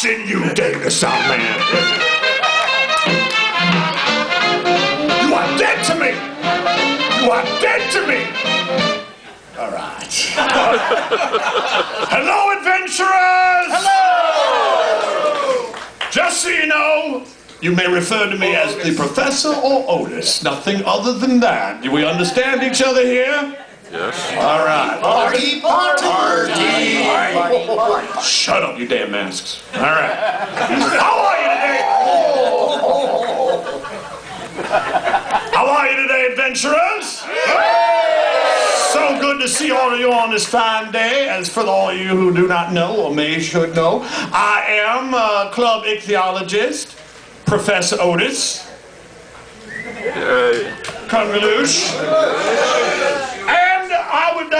watching you, Dave the Sound Man. You are dead to me. You are dead to me. All right. Hello, adventurers. Hello. Just so you know, you may refer to me as the Professor or Otis. Nothing other than that. Do we understand each other here? Yes. All right. Party, party, party. Shut up, you damn masks. All right. How are you today? How are you today, adventurers? So good to see all of you on this fine day. As for all of you who do not know, or may should know, I am a club ichthyologist, Professor Otis. Convoloosh. And I would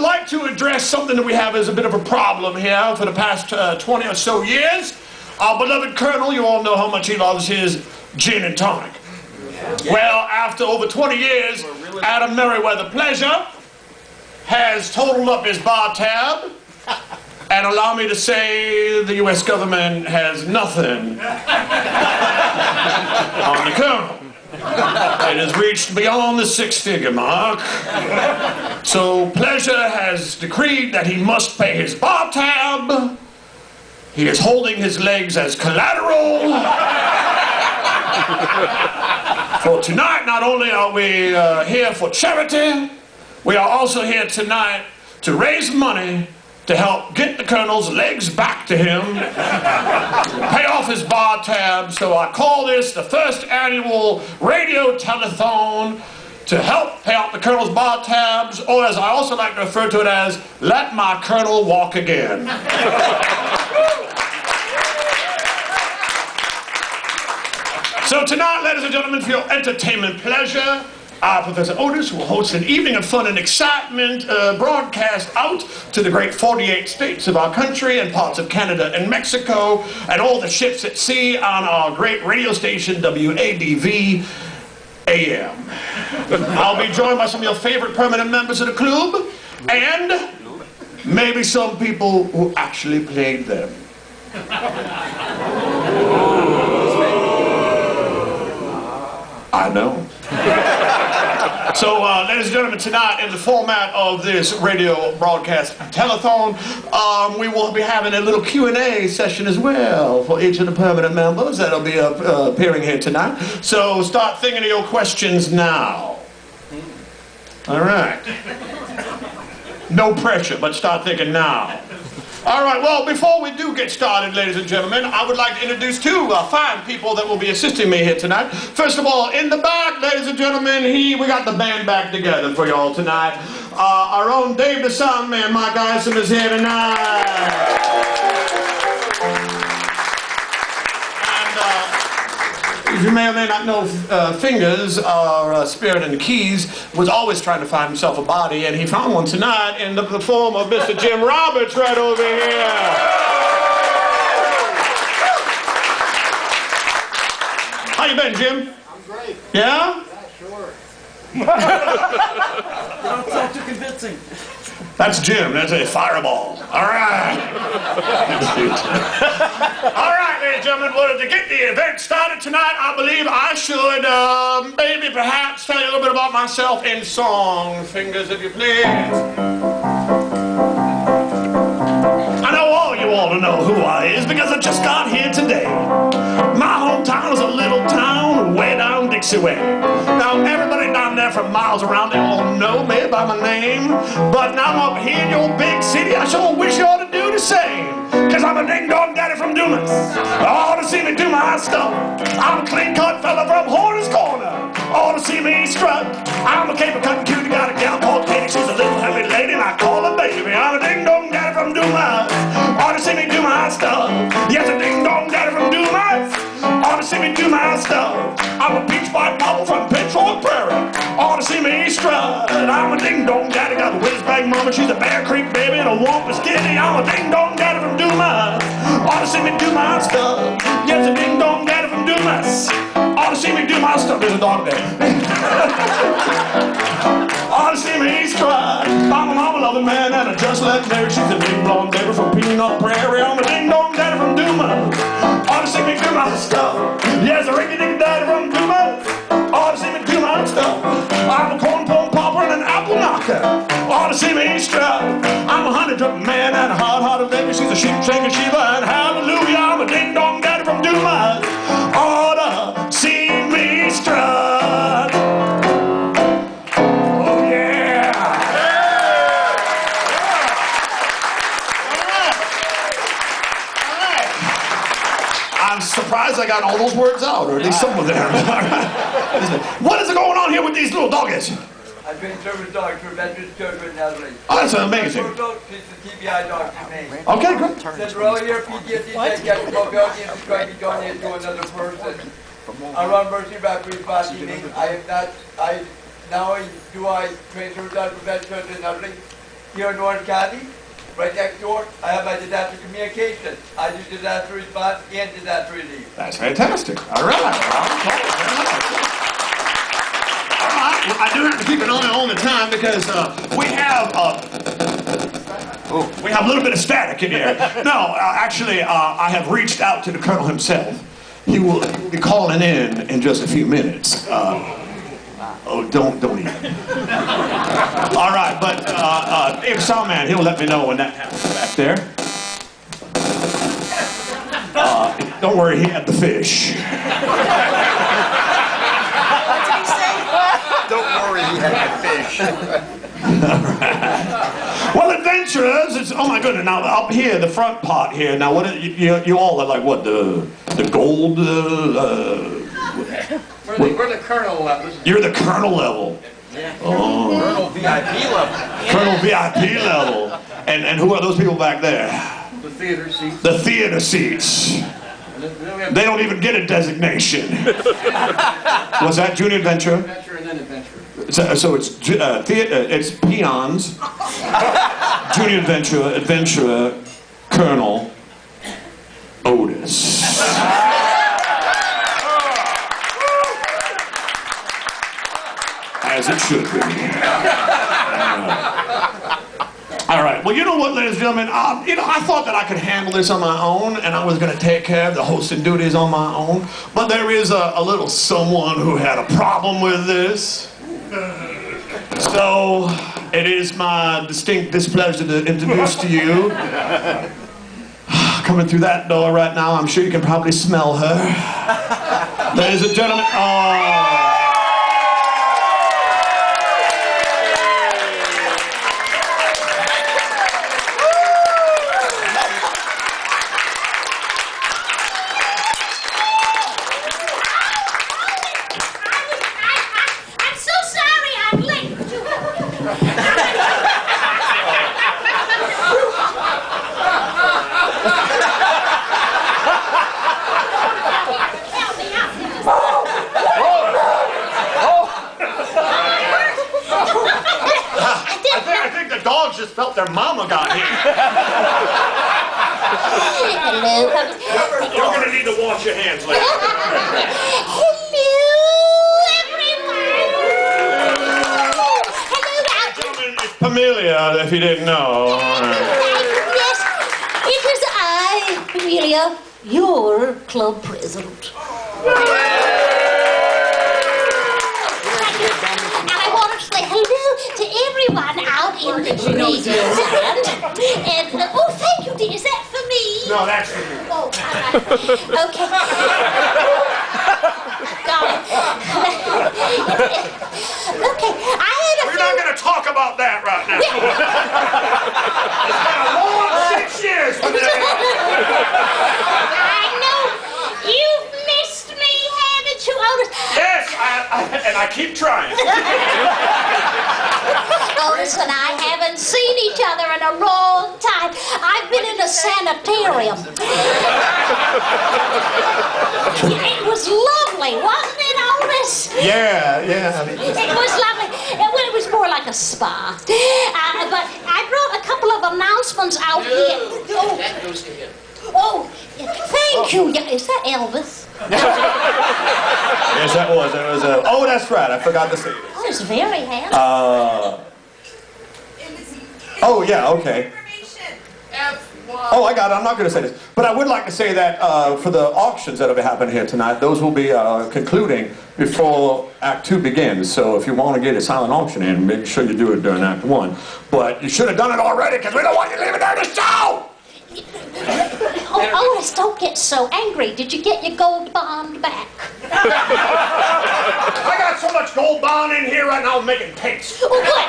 like to address something that we have as a bit of a problem here for the past 20 or so years. Our beloved Colonel, you all know how much he loves his gin and tonic. Well, after over 20 years, Adam Merriweather Pleasure has totaled up his bar tab, and allow me to say the U.S. government has nothing on the Colonel. It has reached beyond the six-figure mark. So Pleasure has decreed that he must pay his bar tab. He is holding his legs as collateral. For tonight, not only are we here for charity, we are also here tonight to raise money to help get the Colonel's legs back to him, pay off his bar tab. So I call this the first annual radio telethon to help pay off the Colonel's bar tabs, or as I also like to refer to it as, let my Colonel walk again. So tonight, ladies and gentlemen, for your entertainment pleasure, Professor Otis will host an evening of fun and excitement broadcast out to the great 48 states of our country and parts of Canada and Mexico and all the ships at sea on our great radio station, WADV AM. I'll be joined by some of your favorite permanent members of the club and maybe some people who actually played them. I know. So, ladies and gentlemen, tonight in the format of this radio broadcast telethon, we will be having a little Q&A session as well for each of the permanent members that'll be appearing here tonight. So start thinking of your questions now. All right. No pressure, but start thinking now. All right, well, before we do get started, ladies and gentlemen, I would like to introduce two fine people that will be assisting me here tonight. First of all, in the back, ladies and gentlemen, we got the band back together for y'all tonight. Our own Dave the Sound Man, Mike Isom, is here tonight. As you may or may not know, Fingers, our spirit in the keys, was always trying to find himself a body, and he found one tonight in the form of Mr. Jim Roberts right over here. How you been, Jim? I'm great. Yeah? Yeah, sure. You don't sound too convincing. That's Jim. That's a fireball. All right. All right, ladies and gentlemen. Well, to get the event started tonight, I believe I should maybe perhaps tell you a little bit about myself in song. Fingers, if you please. I know all you want to know who I is because I just got here today. My hometown is a little town way down Dixie way. Now, everybody down there from miles around, they all know me by my name. But now I'm up here in your big city, I sure wish you ought to do the same. Cause I'm a ding-dong daddy from Dumas. Ought to see me do my stuff. I'm a clean-cut fella from Horner's Corner. Ought to see me strut. I'm a caper-cutting cutie, got a gal called Katie. She's a little heavy lady and I call her baby. I'm a ding-dong daddy from Dumas. Ought to see me do my stuff. Yes, a ding-dong daddy from Dumas. Ought to see me do my stuff. I'm a peach white bubble from Pitchfork Prairie. Ought to see me strut. I'm a ding-dong daddy, got a whiz-bang mama. She's a Bear Creek baby and a Wampa skinny. I'm a ding-dong daddy from Dumas. Ought to see me do my stuff. Yes, a ding-dong daddy from Dumas. Ought to see me do my stuff. There's a dog there. Ought to see me strut. I'm a mama loving man and I just let Mary. She's a big blonde baby from Peanut Prairie. I'm a ding-dong daddy from Dumas. my stuff. Yes, a rinky-dink daddy from Dumas. Ought to see me do my stuff. I'm a corn pone popper and an apple knocker. Ought to see me strut. I'm a honey-drop man and a hard-hearted baby. She's a sheep-shaker Shiva and hallelujah. I'm a ding-dong daddy from Dumas. Ought to see me strut. Oh yeah. I'm surprised I got all those words out, or at least some of them. What is going on here with these little doggies? I've been service dog for veterans children elderly. Oh, that's amazing. It's a TBI dog for me. Okay, good. Since earlier, PTSD that gets mobility and is going to be donated to another person. I run Mercy Rapid Body Meeting. Now I train service dog for veterans children elderly here in Orange County. Right next door, I have my disaster communication. I do disaster response and disaster relief. That's fantastic. All right. I do have to keep an eye on the time because we have a little bit of static in here. No, actually, I have reached out to the Colonel himself. He will be calling in just a few minutes. Oh, don't eat. All right, but if Sawman, he'll let me know when that happens back there. Don't worry, he had the fish. What did he say? Don't worry, he had the fish. All right. Well, adventurers, it's, oh my goodness, now up here, the front part here, now what, you all are like, what, the gold, We're the colonel level. You're the colonel level. Yeah. Oh. Colonel VIP level. Colonel VIP level. And who are those people back there? The theater seats. The theater seats. They don't even get a designation. Was that junior adventure? Adventure and then adventure. So it's theater. It's peons. Junior adventurer, adventurer, Colonel Otis. As it should be. All right. Well, you know what, ladies and gentlemen? I thought that I could handle this on my own, and I was going to take care of the hosting duties on my own. But there is a little someone who had a problem with this. So it is my distinct displeasure to introduce to you. Coming through that door right now, I'm sure you can probably smell her. Ladies and gentlemen. Oh. Just felt their mama got here. Hello. You're going to need to wash your hands later. Hello, everyone. Hello, Gentlemen, it's Pamelia, if you didn't know. Yes, it is I, Amelia, your club president. To everyone out in Radio Land. And, oh, thank you, dear. Is that for me? No, that's for me. Oh, all right. Okay. Okay, I had a We're not going to talk about that right now. It's been a long 6 years for that. I know. You've missed me, haven't you, Otis? Yes, and I keep trying. Otis and I haven't seen each other in a long time. I've been in a sanitarium. It was lovely, wasn't it, Otis? Yeah. It was lovely. It was more like a spa. But I brought a couple of announcements out here. Oh, That goes to him. oh, thank you. Is that Elvis? Yes, that was. Oh, that's right. I forgot to say it. Oh, it's very handsome. Oh, yeah, okay. F1 Oh, I got it. I'm not going to say this. But I would like to say that for the auctions that will happen here tonight, those will be concluding before Act 2 begins. So if you want to get a silent auction in, make sure you do it during Act 1. But you should have done it already because we don't want you leaving during the show! Oh, Otis, don't get so angry. Did you get your gold bond back? I got so much gold bond in here right now I'm making cakes. Oh, good.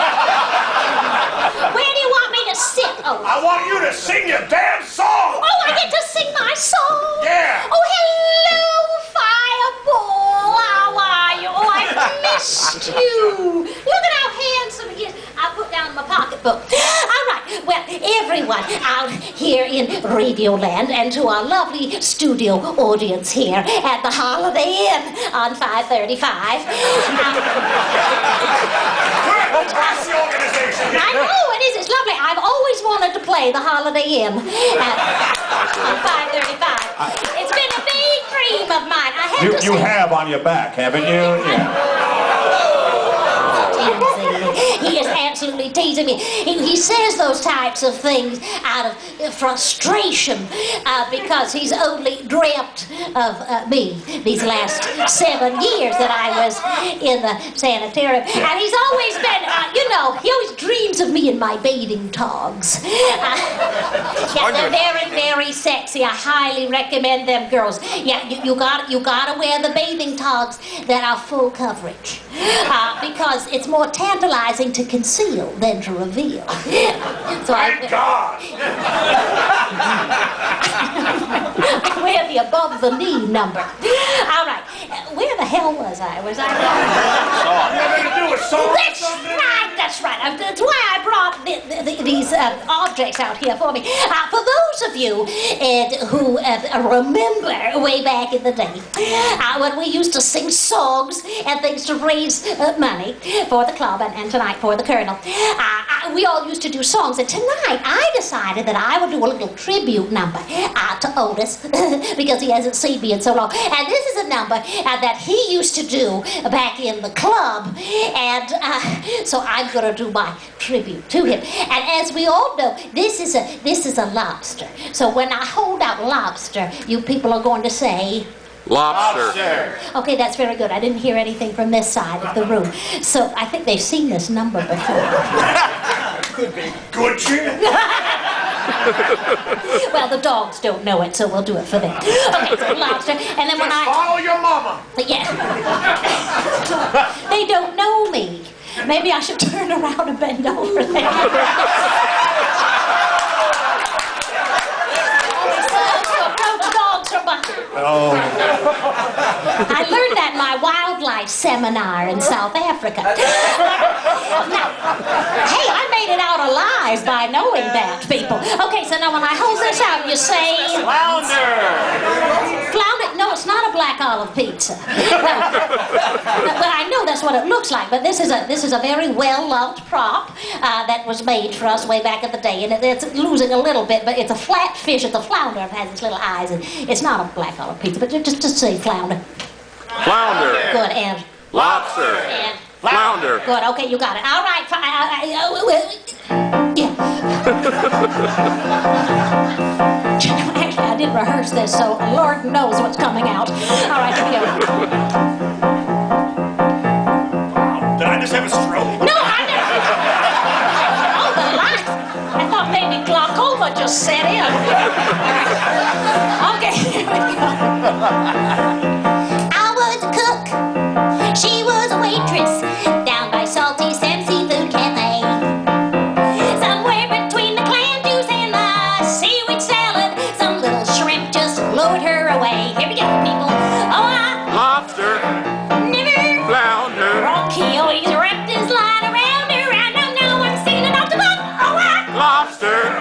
Where do you want me to sit, Otis? I want you to sing your damn song! Oh, I get to sing my song? Yeah! Oh, hello, Fireball. How are you? Oh, I missed you. Look at how handsome he is. I'll put down my pocketbook. All right. Well, everyone out here in Radioland and to our lovely studio audience here at the Holiday Inn on 535. We're a classy organization! I know it is. It's lovely. I've always wanted to play the Holiday Inn on 535. It's been a big dream of mine. I have to You say, have on your back, haven't you? Yeah. he is absolutely teasing me. He says those types of things out of frustration because he's only dreamt of me these last 7 years that I was in the sanitarium. And he's always been, he always dreams of me in my bathing togs. Yeah, they're very, very sexy. I highly recommend them, girls. Yeah, you gotta wear the bathing togs that are full coverage because it's more tantalizing to conceal than to reveal. So Thank God! I wear the above the knee number. All right, where the hell was I? Nothing to do with song. That's right. That's why I brought these objects out here for me. For those of you who remember way back in the day when we used to sing songs and things to raise money for the club and tonight for the Colonel, we all used to do songs. And tonight I decided that I would do a little tribute number to Otis because he hasn't seen me in so long. And this is a number that he used to do back in the club. And so I'm going to do my tribute to him. And as we all know, this is a lobster. So when I hold out lobster, you people are going to say... Lobster. Okay, that's very good. I didn't hear anything from this side of the room. So I think they've seen this number before. Could be. Good Jim. Well, the dogs don't know it, so we'll do it for them. Okay, so lobster. And then when Just follow your mama. Yeah. They don't know me. Maybe I should turn around and bend over there. Oh. I learned that in my wildlife seminar in South Africa. Now, hey, I made it out alive by knowing that, people. Okay, so now when I hold this out, you say... Flounder! Flounder? No, it's not a black olive pizza. No. Well, I know that's what it looks like, but this is a very well-loved prop that was made for us way back in the day, and it's losing a little bit, but it's a flat fish. It's a flounder. It has its little eyes, and it's not a black olive pizza, but just say flounder. Flounder. Good, and... Lobster. And... Flounder. Good, okay, you got it. All right, yeah. Actually, I didn't rehearse this, so Lord knows what's coming out. All right, here we go. Did I just have a stroke? No, I didn't. Oh, the lights. I thought maybe glaucoma just set in. Okay, here we go. I was a cook. She was a waitress down by Salty Sam Seafood Cafe. Somewhere between the clam juice and the seaweed salad, some little shrimp just lured her away. Here we go, people. Oh, Lobster. never Flounder. Rocky always wrapped his line around her. I know no one's seen an octopus. Oh, Lobster.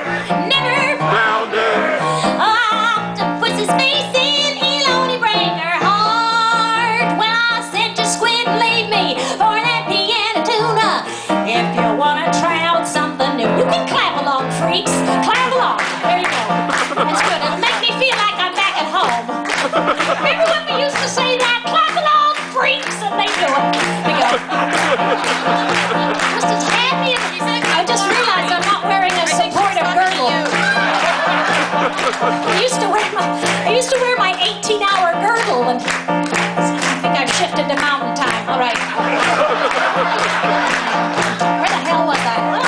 never Flounder. octopus's face in. He'll only break her heart. When I sent you squid, leave me for that piano tuna. If you want to try out something new, you can clap along, freaks. Clap along. There you go. That's good. It'll make me feel like I'm back at home. Remember when we used to say that? Clap along, freaks, and they do it. We go. Just as happy as I just realized I'm not wearing a supportive girdle. Holland. I think I've shifted to mountain time. All right. Where the hell was I? Well,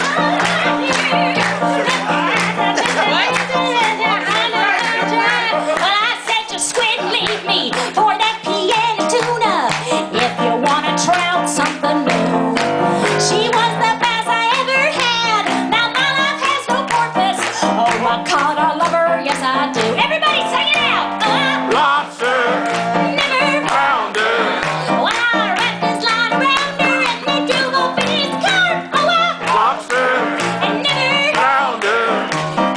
I said to Squid, leave me for that piano tuna. If you want to try out something new. She was the best I ever had. Now my life has no purpose. Oh, I caught a lover, yes I do. Everybody sing it out. Lobster. Never. Pounder. Well, I wrapped this line around her and they drove off in his car. Oh, Lobster. and never. Pounder.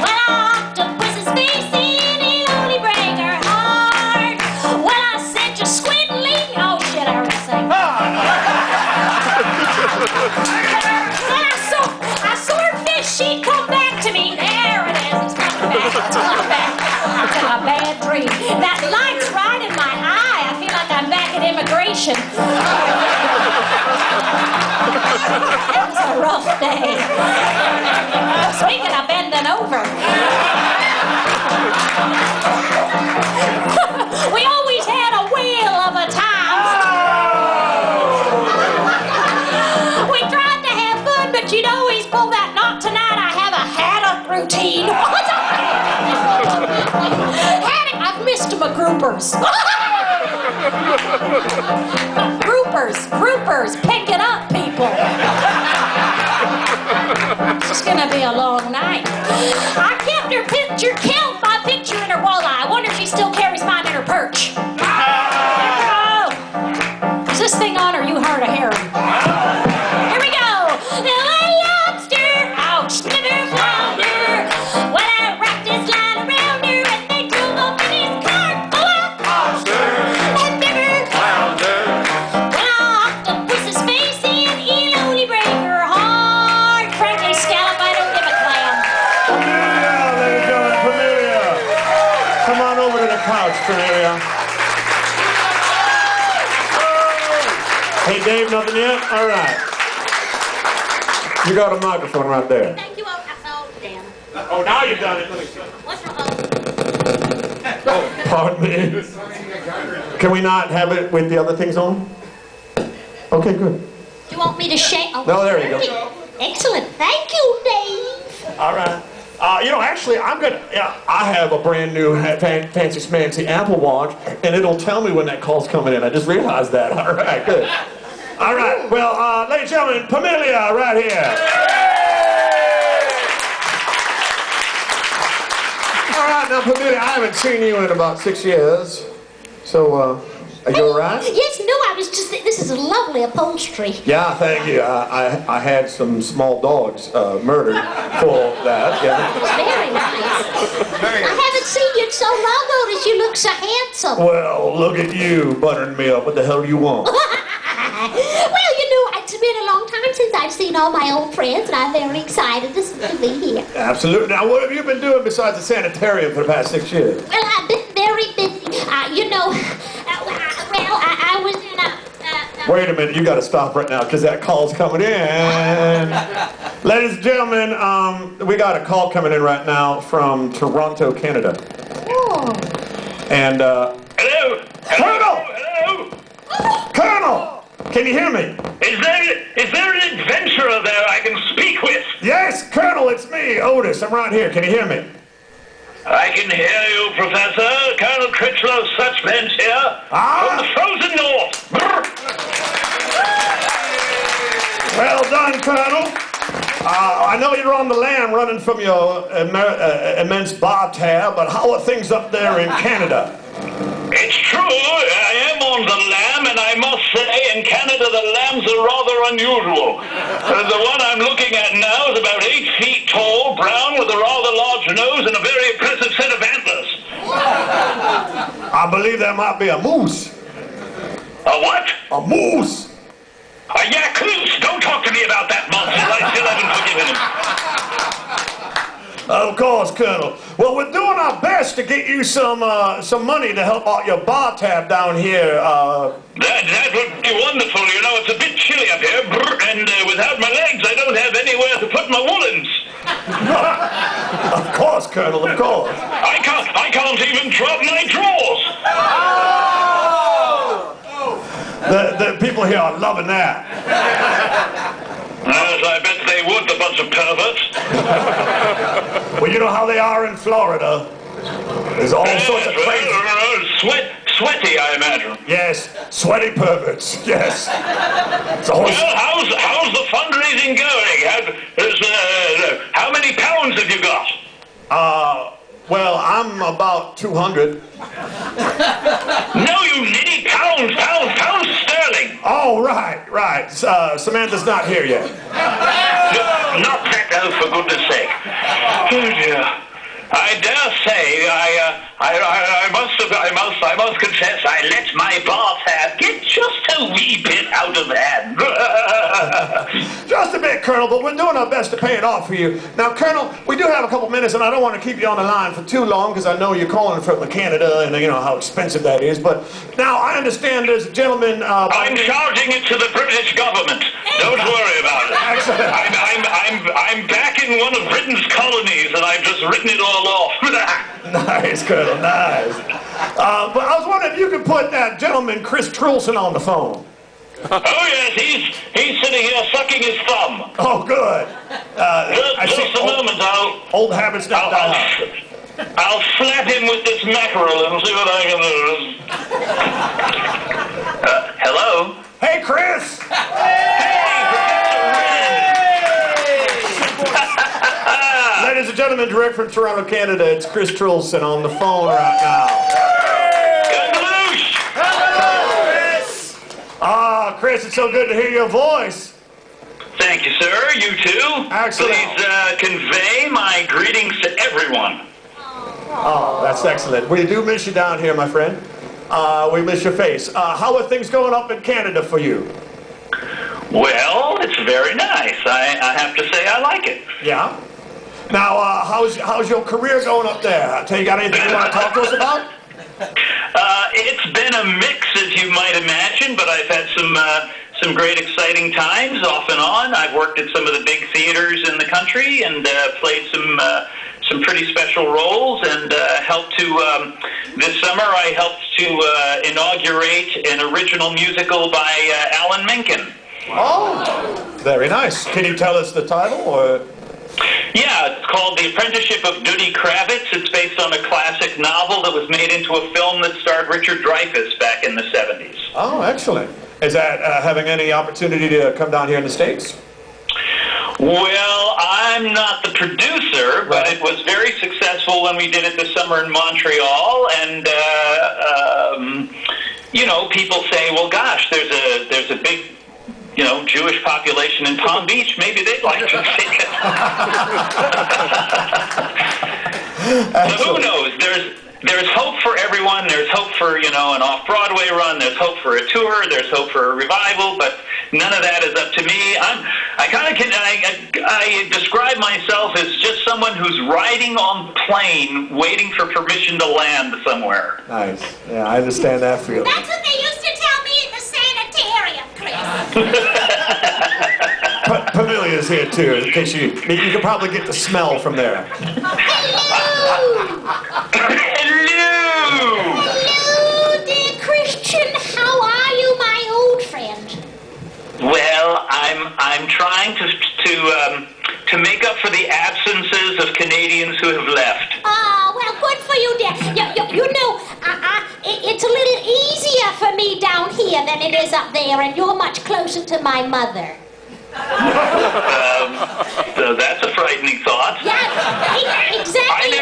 Well, octopus's face in it only break her heart. Well, I said to Squid and leave. Oh shit, I already sang. Then I saw her fish. She'd come back to me. There it is. It's coming back. It's coming back. It's been a bad dream. That light's right in my eye. I feel like I'm back at immigration. It was a rough day. Speaking of bending over. We always had a whale of a time. We tried to have fun, but you'd always pull that knot. Tonight I have a haddock routine. Haddock, I've missed my groupers. Groupers, pick it up, people. It's gonna be a long night. I kept her picture, killed my picture in her walleye. I wonder if she still carries mine in her perch. Oh. Is this thing on or you hard of hearing? Here we go. Now a lobster, ouch, never flounder. Well, I wrapped this line around her and they drove up in his car. Oh, Lobster. and never. Pounder. Well, octopus's face in, he'll only break her heart. Frankly, scallop, I don't give a clam. Familia, ladies and gentlemen, Familia. Come on over to the couch, Familia. Hey, Dave, nothing yet? All right. You got a microphone right there. Thank you. Oh, damn. Oh, now you've done it. Let me see. What's wrong? Oh, pardon me. Can we not have it with the other things on? Okay, good. Do you want me to shake? Oh, No, there you go. Excellent. Thank you, Dave. All right. Actually, I have a brand new fancy schmancy Apple Watch, and it'll tell me when that call's coming in. I just realized that. All right, good. All right. Well, ladies and gentlemen, Familia, right here. All right, now, Familia, I haven't seen you in about 6 years. So, are you all right? Yes, no, I was just, this is a lovely upholstery. Yeah, thank you. I had some small dogs murdered for that. Yeah. Very nice. I haven't seen you in so long, Otis. You look so handsome. Well, look at you buttering me up. What the hell do you want? Well, you know, it's been a long time since I've seen all my old friends, and I'm very excited to be here. Absolutely. Now, what have you been doing besides the sanitarium for the past 6 years? Well, I've been very busy. I was in a... Wait a minute. You got to stop right now because that call's coming in. Ladies and gentlemen, we got a call coming in right now from Toronto, Canada. Oh. And, Hello? Colonel! Hello? Colonel! Can you hear me? Is there an adventurer there I can speak with? Yes, Colonel, it's me, Otis. I'm right here. Can you hear me? I can hear you, Professor. Colonel Critchlow Suchbench here. From the frozen north. Brr. Well done, Colonel. I know you're on the lam running from your immense bar tab, but how are things up there in Canada? It's true, I am on the lam, and I must say, in Canada, the lambs are rather unusual. The one I'm looking at now is about 8 feet tall, brown, with a rather large nose and a very impressive set of antlers. I believe there might be a moose. A what? A moose! A yakoose! Don't talk to me about that nonsense. I still haven't forgiven him. Of course, Colonel. Well, we're doing our best to get you some money to help out your bar tab down here. That would be wonderful. You know, it's a bit chilly up here, and without my legs, I don't have anywhere to put my woolens. Of course, Colonel, of course. I can't even drop my drawers. people here are loving that. Yes, I bet they would, the bunch of perverts. Well, you know how they are in Florida. There's all sorts of crazy... Sweaty, I imagine. Yes, sweaty perverts, yes. It's a whole... Well, how's the fundraising going? How many pounds have you got? Well, I'm about 200. No, you nitty, pounds sterling. Oh, right. Samantha's not here yet. Not that, oh, for goodness sake. Oh, dear. I dare say I must confess I let my bar tab get just a wee bit out of hand. Just a bit, Colonel, but we're doing our best to pay it off for you. Now, Colonel, we do have a couple minutes, and I don't want to keep you on the line for too long, because I know you're calling from Canada, and you know how expensive that is. But now, I understand there's a gentleman... I'm charging it to the British government. Don't worry about it. Excellent. I'm back in one of Britain's colonies, and I've just written it all off. Nice, Colonel, nice. But I was wondering if you could put that gentleman, Chris Trulson, on the phone. Oh, yes, he's sitting here sucking his thumb. Oh, good. Just a moment, Old habits don't die hard. I'll slap him with this mackerel and see what I can do. Hello? Hey, Chris! Ladies and gentlemen, direct from Toronto, Canada, it's Chris Trulson on the phone right now. Chris, it's so good to hear your voice. Thank you, sir. You too. Excellent. Please convey my greetings to everyone. Oh, that's excellent. We do miss you down here, my friend. We miss your face. How are things going up in Canada for you? Well, it's very nice. I have to say I like it. Yeah? Now, how's your career going up there? You got anything you want to talk to us about? It's been a mix, as you might imagine, but I've had some great exciting times off and on. I've worked at some of the big theaters in the country and played some pretty special roles, and this summer I helped to inaugurate an original musical by Alan Menken. Oh, very nice. Can you tell us the title, or? Yeah, it's called The Apprenticeship of Duddy Kravitz. It's based on a classic novel that was made into a film that starred Richard Dreyfuss back in the 70s. Oh, excellent. Is that having any opportunity to come down here in the States? Well, I'm not the producer, but Right. it was very successful when we did it this summer in Montreal, and people say, well, gosh, there's a big Jewish population in Palm Beach. Maybe they'd like to see it. So who knows? There's hope for everyone. There's hope for an off-Broadway run. There's hope for a tour. There's hope for a revival. But none of that is up to me. I describe myself as just someone who's riding on plane, waiting for permission to land somewhere. Nice. Yeah, I understand that feeling. That's what they used to tell me in the sanitarium, Chris. Pamelia's here too, in case you can probably get the smell from there. Hello! Hello, dear Christian. How are you, my old friend? Well, I'm trying to make up for the absences of Canadians who have left. Oh, well, good for you, dear. It's a little easier for me down here than it is up there, and you're much closer to my mother. So that's a frightening thought. Yeah, exactly.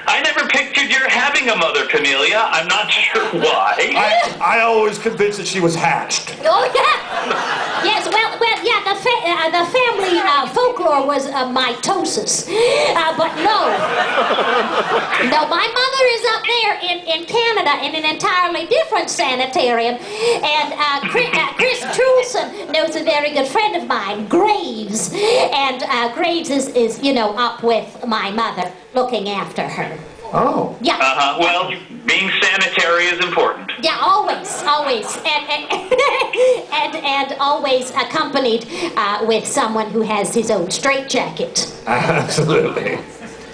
I never pictured your having a mother, Camellia. I'm not sure why. I always convinced that she was hatched. Oh, yeah. Yes, well, yeah, the family folklore was mitosis. But no. No, my mother is up there in Canada in an entirely different sanitarium. And Chris Trulson knows a very good friend of mine, Graves. And Graves is up with my mother, looking after her. Oh. Yeah. Well, being sanitary is important. Yeah, always, and always accompanied with someone who has his own straitjacket. Absolutely.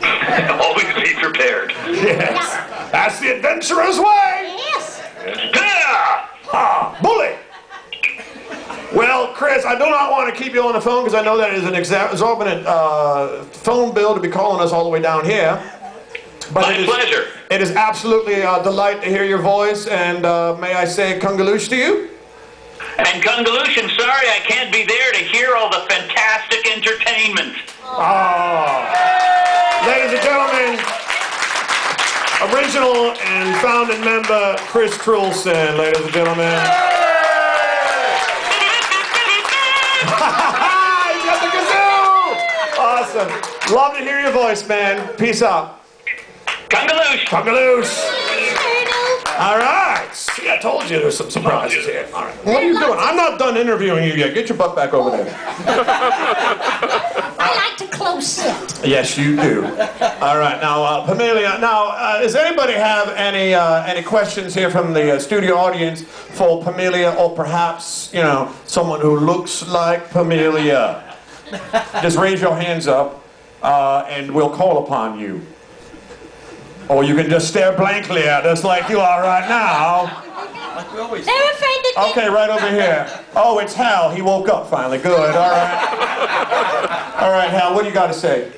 Always be prepared. Yes. Yeah. That's the adventurer's way. Yes. Yeah! Ha! Bully! I do not want to keep you on the phone because I know that is an exorbitant phone bill to be calling us all the way down here. But My pleasure. It is absolutely a delight to hear your voice, and may I say congaloosh to you? And Kungalushan, sorry I can't be there to hear all the fantastic entertainment. Oh. Ladies and gentlemen, original and founding member Chris Trulson, ladies and gentlemen. You got the kazoo! Awesome. Love to hear your voice, man. Peace out. Kungaloosh. Kungaloosh. All right. See, I told you there's some surprises here. All right. What are you doing? I'm not done interviewing you yet. Get your butt back over there. I like to close sit. Yes, you do. All right. Now, Pamelia, does anybody have any questions here from the studio audience for Pamelia, or perhaps, you know, someone who looks like Pamelia? Just raise your hands up, and we'll call upon you. Or you can just stare blankly at us like you are right now. Like we always do. They're afraid to get... Okay, right over here. Oh, it's Hal. He woke up finally. Good. All right. All right, Hal, what do you got to say?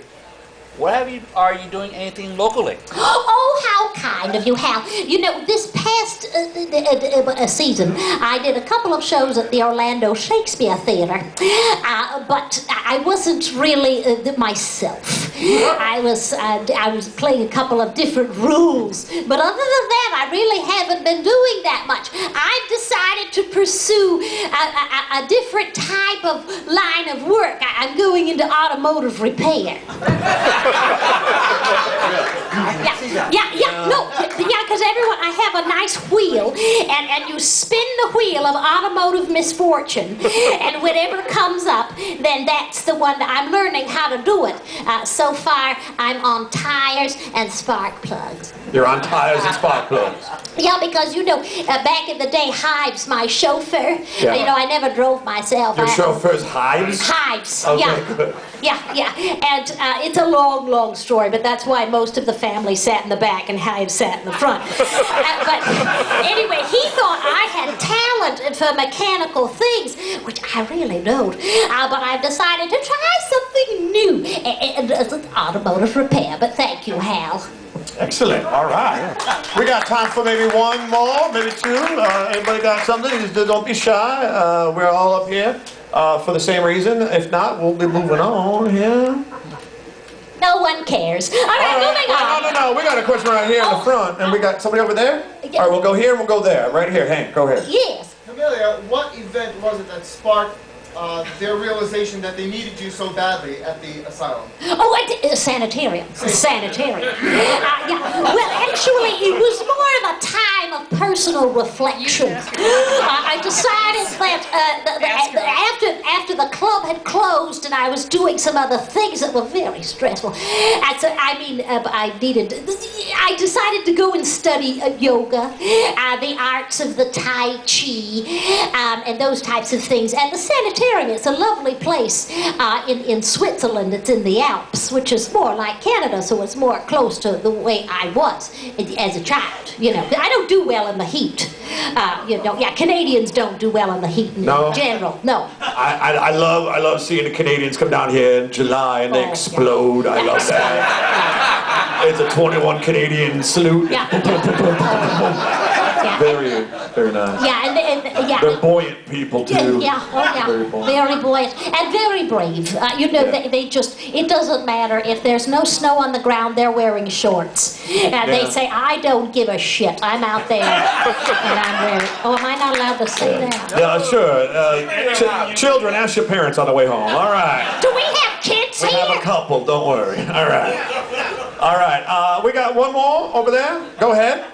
Are you doing anything locally? Oh, how kind of you, Hal. You know, this past season, I did a couple of shows at the Orlando Shakespeare Theater, but I wasn't really myself. I was playing a couple of different roles, but other than that, I really haven't been doing that much. I've decided to pursue a different type of line of work. I'm going into automotive repair. Because everyone, I have a nice wheel, and you spin the wheel of automotive misfortune, and whatever comes up, then that's the one that I'm learning how to do it. So far, I'm on tires and spark plugs. You're on tires and spark plugs. Yeah, because, you know, back in the day, Hives, my chauffeur, Yeah. you know, I never drove myself. Your chauffeur's Hives? Hives, Okay, yeah. good. Yeah. And it's a long, long story, but that's why most of the family sat in the back and Hives sat in the front. But anyway, he thought I had talent for mechanical things, which I really don't. But I've decided to try something new, and automotive repair. But thank you, Hal. Excellent. All right. We got time for maybe one more, maybe two. Anybody got something? Just don't be shy. We're all up here for the same reason. If not, we'll be moving on here. No one cares. All right, moving on. No. We got a question right here in the front, and we got somebody over there. All right, we'll go here and we'll go there. Right here, Hank. Go ahead. Yes. Amelia, what event was it that sparked their realization that they needed you so badly at the asylum? Oh, sanitarium. Sanitarium. Well, actually, it was more of a time of personal reflection. I decided that after the club had closed and I was doing some other things that were very stressful, I decided to go and study yoga, the arts of the Tai Chi, and those types of things. And the sanitarium, it's a lovely place in Switzerland. It's in the Alps, which is more like Canada, so it's more close to the way I was as a child. You know, I don't do well in the heat. Canadians don't do well in the heat in general. No. I love seeing the Canadians come down here in July and they explode. I love that. It's a 21 Canadian salute. Yeah. Very, very nice. Yeah, They're buoyant people too. Very buoyant and very brave. They just, it doesn't matter if there's no snow on the ground, they're wearing shorts. And they say, I don't give a shit. I'm out there and I'm wearing, am I not allowed to say that? Yeah, sure. Children, ask your parents on the way home. All right. Do we have kids We here? have a couple, don't worry. All right. All right, we got one more over there. Go ahead.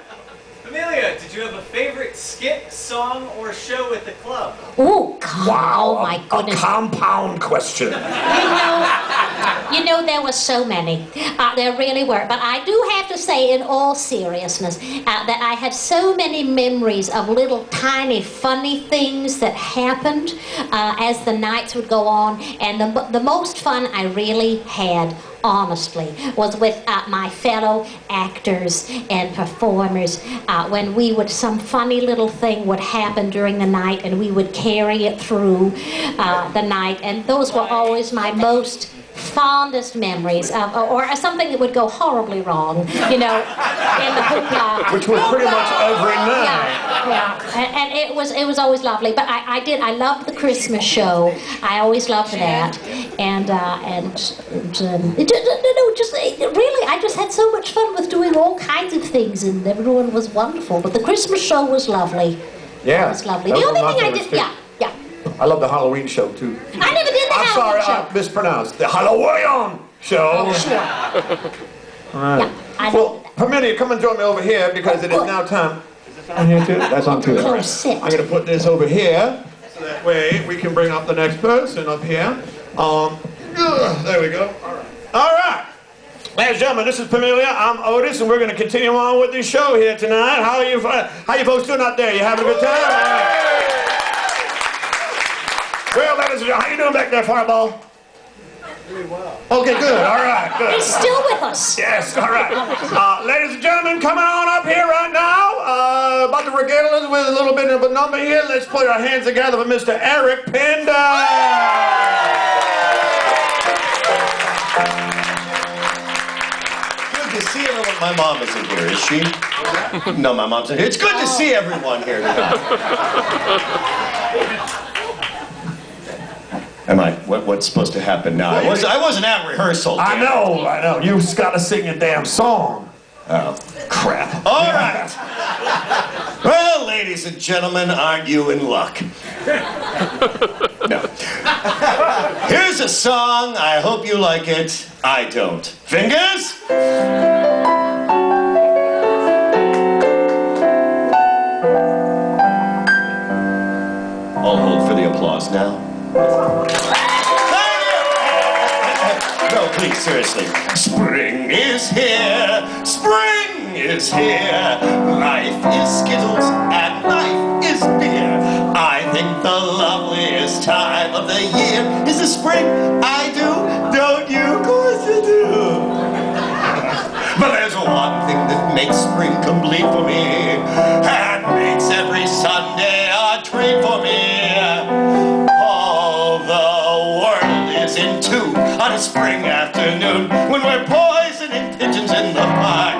Amelia, did you have a favorite skit, song, or show at the club? Oh, God. Oh, my goodness. A compound question. You know, there were so many. There really were. But I do have to say, in all seriousness, that I had so many memories of little tiny funny things that happened as the nights would go on. And the most fun I really had honestly, was with my fellow actors and performers when some funny little thing would happen during the night and we would carry it through the night, and those were always my most fondest memories of, or something that would go horribly wrong, in the hoopla. Which was pretty much every night. Yeah. And it was always lovely. But I loved the Christmas show. I always loved that. Really, I just had so much fun with doing all kinds of things, and everyone was wonderful. But the Christmas show was lovely. Yeah. It was lovely. The only thing I did, yeah. I love the Halloween show too. I never did the Halloween show. I mispronounced. The Halloween show. Oh, sure. All right. Yeah, well, Pamelia, come and join me over here because it is now time. On here too? That's on too. Right. Sit. I'm going to put this over here so that way we can bring up the next person up here. There we go. All right. Ladies and gentlemen, this is Pamelia. I'm Otis, and we're going to continue on with this show here tonight. How you folks doing out there? You having a good time? All right. Well, ladies and gentlemen, how you doing back there, Fireball? Really well. Okay, good. All right, good. He's still with us. Yes, all right. Ladies and gentlemen, coming on up here right now, about to regale us with a little bit of a number here. Let's put our hands together for Mr. Eric Pender. Good to see everyone. My mom isn't here, is she? No, my mom's not here. It's good to see everyone here tonight. What's supposed to happen now? I wasn't at rehearsal. I know. You just got to sing your damn song. Oh, crap. All right. Well, ladies and gentlemen, aren't you in luck? No. Here's a song. I hope you like it. I don't. Fingers? I'll hold for the applause now. No, please, seriously. Spring is here. Spring is here. Life is Skittles and life is beer. I think the loveliest time of the year is the spring. I do, don't you? Of course you do. But there's one thing that makes spring complete for me, and makes every Sunday a treat for me. All the world is in tune on a spring afternoon when we're poisoning pigeons in the park.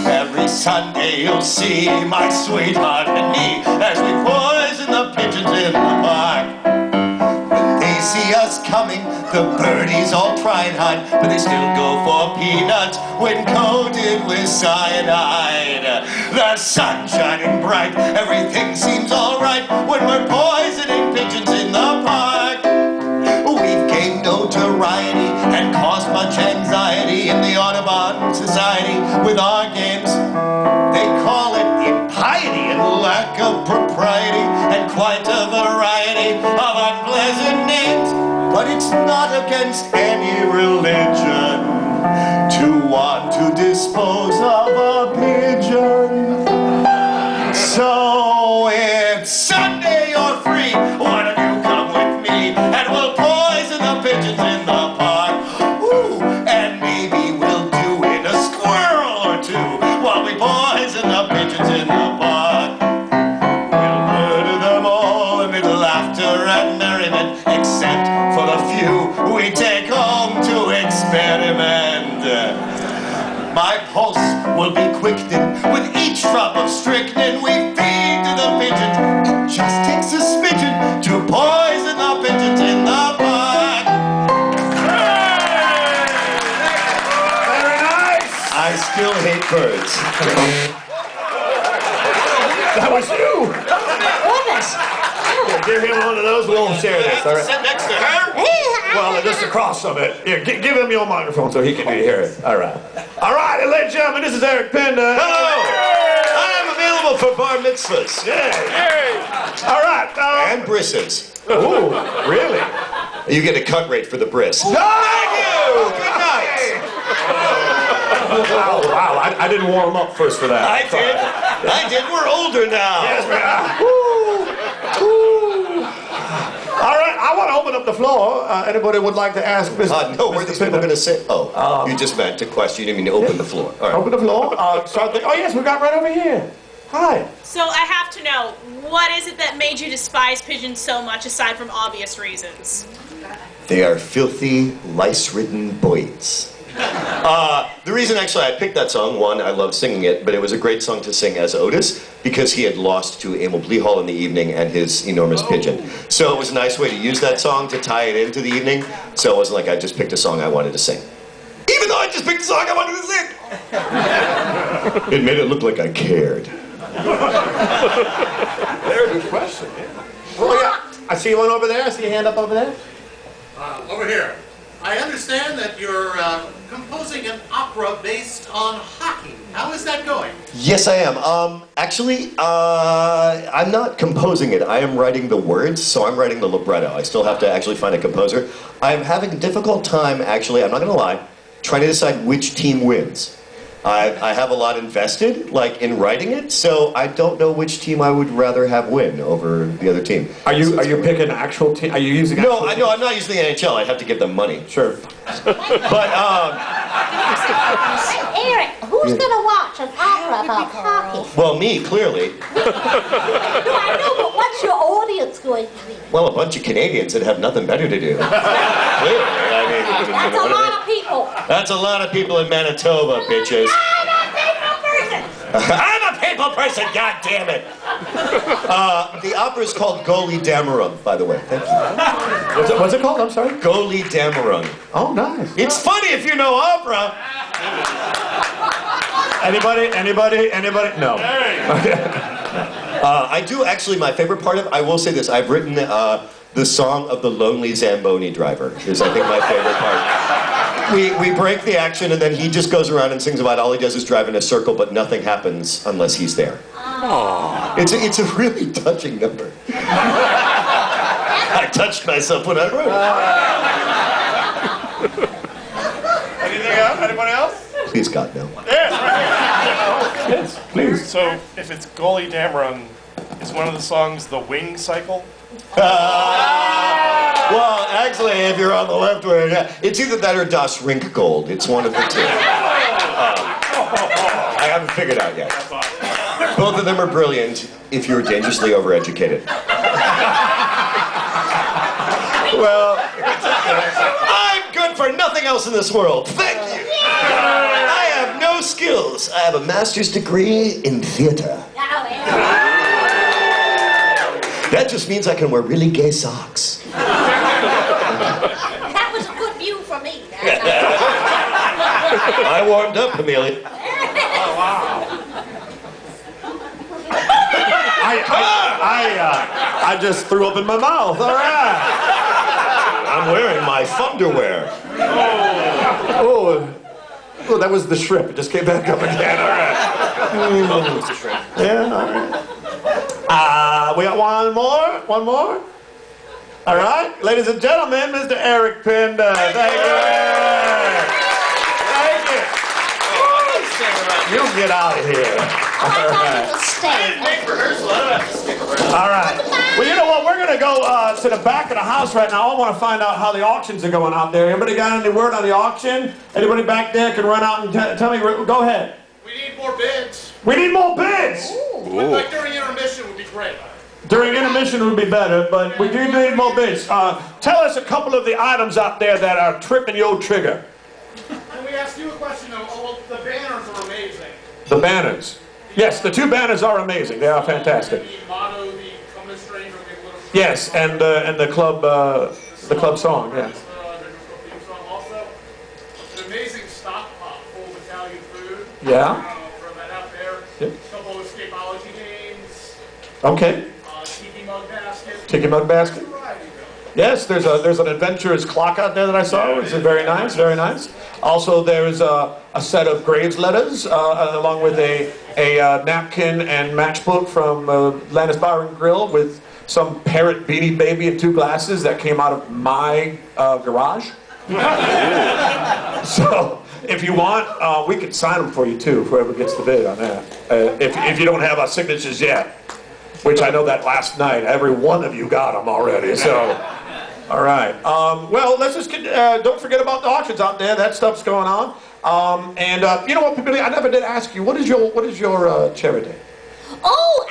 Every Sunday you'll see my sweetheart and me as we poison the pigeons in the park. When they see us coming, the birdies all try and hide, but they still go for peanuts when coated with cyanide. The sun's shining bright, everything seems alright when we're poisoning pigeons in the park. We've gained notoriety and caused much anxiety in the Audubon Society with our games. They call it impiety and lack of propriety and quite a variety of unpleasant names. But it's not against any religion to want to dispose of a pigeon. So it's Sunday, you're free. Why don't you come with me and we'll poison the pigeons in the park. Ooh, and maybe we'll do it a squirrel or two while we poison the pigeons in the park. We'll murder them all amid laughter and merriment, except for the few we take home to experiment. My pulse will be quickened with each drop of strychnine we feed to the pigeons. It just takes a smidgen to poison the pigeons in the park. Very nice. I still hate birds. That was you. Goodness. Give him one of those. We'll share this. All right. Sit next to her. Well, just across from it. Here, give him your microphone so he can hear it. All right. All right, ladies and gentlemen, this is Eric Pender. Hello. I'm available for bar mitzvahs. Yeah. All right. And brisses. Ooh, really? You get a cut rate for the bris. No! Thank you. Good night. Oh, wow. I didn't warm up first for that. I did. We're older now. Yes, we are. All right, I want to open up the floor. Anybody would like to ask Mr. No, where are these people going to sit? Oh, you just meant to question. You didn't mean to open the floor. All right. Open the floor. Oh, yes, we got right over here. Hi. So I have to know, what is it that made you despise pigeons so much, aside from obvious reasons? They are filthy, lice-ridden boys. The reason actually I picked that song, one, I love singing it, but it was a great song to sing as Otis because he had lost to Emil Bleehall in the evening and his enormous pigeon. So it was a nice way to use that song to tie it into the evening, so it wasn't like I just picked a song I wanted to sing. Even though I just picked a song I wanted to sing! It made it look like I cared. Very good question. Oh, yeah. I see one over there. I see a hand up over there. Over here. I understand that you're composing an opera based on hockey. How is that going? Yes, I am. Actually, I'm not composing it. I am writing the words, so I'm writing the libretto. I still have to actually find a composer. I'm having a difficult time, actually, I'm not going to lie, trying to decide which team wins. I have a lot invested, like, in writing it, so I don't know which team I would rather have win over the other team. Are you picking actual team? Are you using? No, I'm not using the NHL. I'd have to give them money. Sure. But Eric, who's gonna watch an opera about hockey? well, me clearly. No, I know, but what's your audience going to be? Well, a bunch of Canadians that have nothing better to do. Clearly, I mean. That's a lot of people. That's a lot of people in Manitoba, bitches. I'm a people person. I'm a people person, god damn it! The opera is called Goli Damerung, by the way. Thank you. What's it called? I'm sorry? Goli Damerung. Oh, nice. It's funny if you know opera. Anybody? No. I do actually, my favorite part of, I will say this, I've written the song of the lonely Zamboni driver is I think my favorite part. We break the action and then he just goes around and sings about all he does is drive in a circle but nothing happens unless he's there. Aww. It's a really touching number. I touched myself when I wrote it. Anything else? Anybody else? Please God, no. Yes, right here. Yes, please. So, if it's Goli Dameron, is one of the songs The Wing Cycle? Well, actually, if you're on the left wing, it's either that or Das Rinkgold. It's one of the two. I haven't figured out yet. Both of them are brilliant if you're dangerously overeducated. Well, I'm good for nothing else in this world. Thank you. I have no skills. I have a master's degree in theater. That just means I can wear really gay socks. That was a good view for me. I warmed up, Amelia. Oh, wow. I just threw up in my mouth. All right. I'm wearing my thunderwear. Oh, that was the shrimp. It just came back up again. All right. Yeah, all right. We got one more. All right, ladies and gentlemen, Mr. Eric Pinder. Thank you. Thank you. You get out of here. All right. All right. Well, you know what? We're going to go to the back of the house right now. I want to find out how the auctions are going out there. Anybody got any word on the auction? Anybody back there can run out and tell me? Go ahead. We need more bids. We need more bids. Like during intermission would be great. During intermission would be better, but we do need more bids. Tell us a couple of the items out there that are tripping your trigger. Can we ask you a question? Oh, well, the banners are amazing. The banners. Yes, the two banners are amazing. They are fantastic. The motto, the come to stranger, we little. Yes, and the club song. Yeah. Also, an amazing stock pot full of Italian food. Yeah. Throw that out there. Yep. A couple of escapology games. Okay. Tiki mug basket. Tiki mug basket. Yes, there's an adventurous clock out there that I saw. It's very nice, very nice. Also, there's a set of Graves letters along with a napkin and matchbook from Landis Bar and Grill with some parrot Beanie Baby and 2 glasses that came out of my garage. So, if you want, we can sign them for you too, whoever gets the bid on that. If you don't have our signatures yet, which I know that last night every one of you got them already. So, All right. Well, let's just get, don't forget about the auctions out there. That stuff's going on. You know what, Billy? I never did ask you. What is your charity? Oh,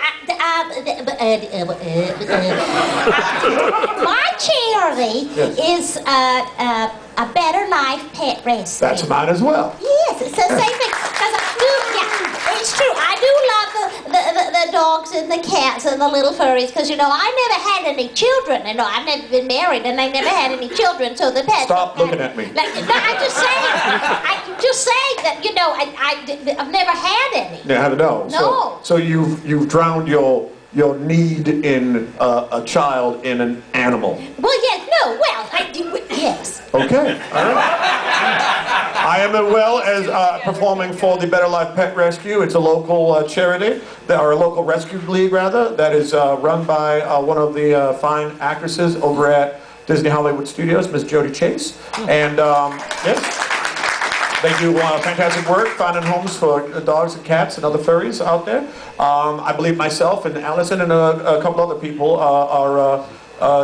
my charity is a Better Life Pet Rescue. That's mine as well. Yes, it's the same thing. It's true. I do love the dogs and the cats and the little furries because, you know, I never had any children. You know, I've never been married and I never had any children, so the pets... Stop looking at me. Like, no, I'm just saying that, you know, I've never had any. You haven't, no. No. So you've drowned your need in a child in an animal. Well, yes, no, well, I do, yes. Okay, all right. I am as well as performing for the Better Life Pet Rescue. It's a local charity, or a local rescue league, rather, that is run by one of the fine actresses over at Disney Hollywood Studios, Miss Jody Chase. And, yes, they do fantastic work finding homes for dogs and cats and other furries out there. I believe myself and Allison and a couple other people are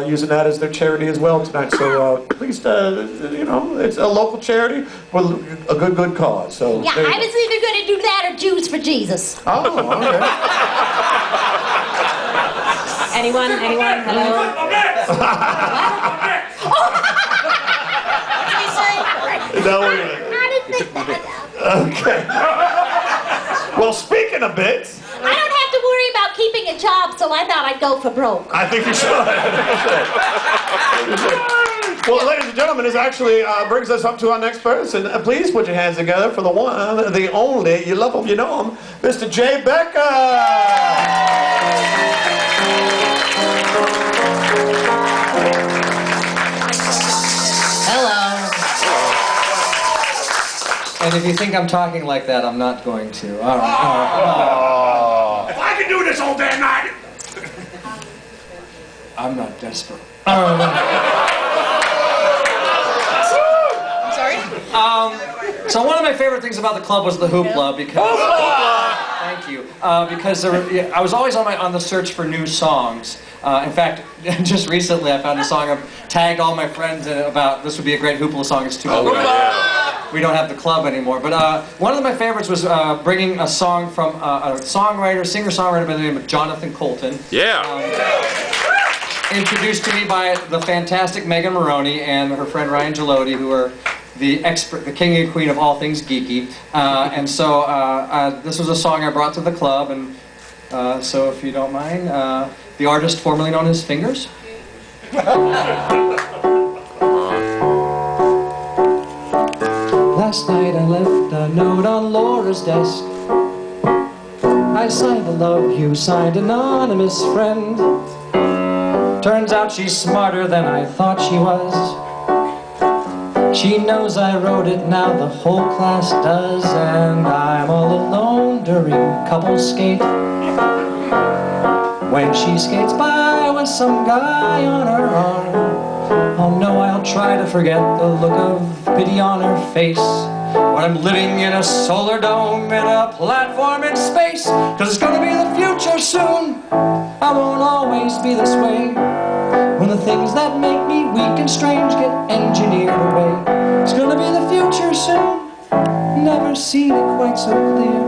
using that as their charity as well tonight. So please, you know, it's a local charity with a good cause. So yeah, I was either going to do that or Jews for Jesus. Oh, okay. Anyone? Hello? What did you say? No, wait a minute. Okay. Well, speaking of bits, I don't have to worry about keeping a job, so I thought I'd go for broke. I think you should. Well, ladies and gentlemen, this actually brings us up to our next person. Please put your hands together for the one, the only, you love him, you know him, Mr. Jay Becker. Hello. And if you think I'm talking like that, I'm not going to. All right. If I can do this all day and night. I'm not desperate. I'm sorry? So one of my favorite things about the club was the hoopla because... Thank you. Because I was always on the search for new songs. In fact, just recently I found a song I've tagged all my friends in about this would be a great hoopla song. It's too bad we don't have the club anymore. But one of my favorites was bringing a song from a singer-songwriter by the name of Jonathan Colton. Yeah. Introduced to me by the fantastic Megan Maroney and her friend Ryan Gelodi, who are the king and queen of all things geeky. And so this was a song I brought to the club, and so if you don't mind, the artist formerly known as Fingers. Last night I left a note on Laura's desk. I signed the love you signed, anonymous friend. Turns out she's smarter than I thought she was. She knows I wrote it, now the whole class does, and I'm all alone during couple skate. When she skates by with some guy on her arm, oh no, I'll try to forget the look of pity on her face. When I'm living in a solar dome in a platform in space, 'cause it's gonna be the future soon. I won't always be this way. When the things that make me weak and strange get engineered away, it's gonna be the future soon. Never seen it quite so clear.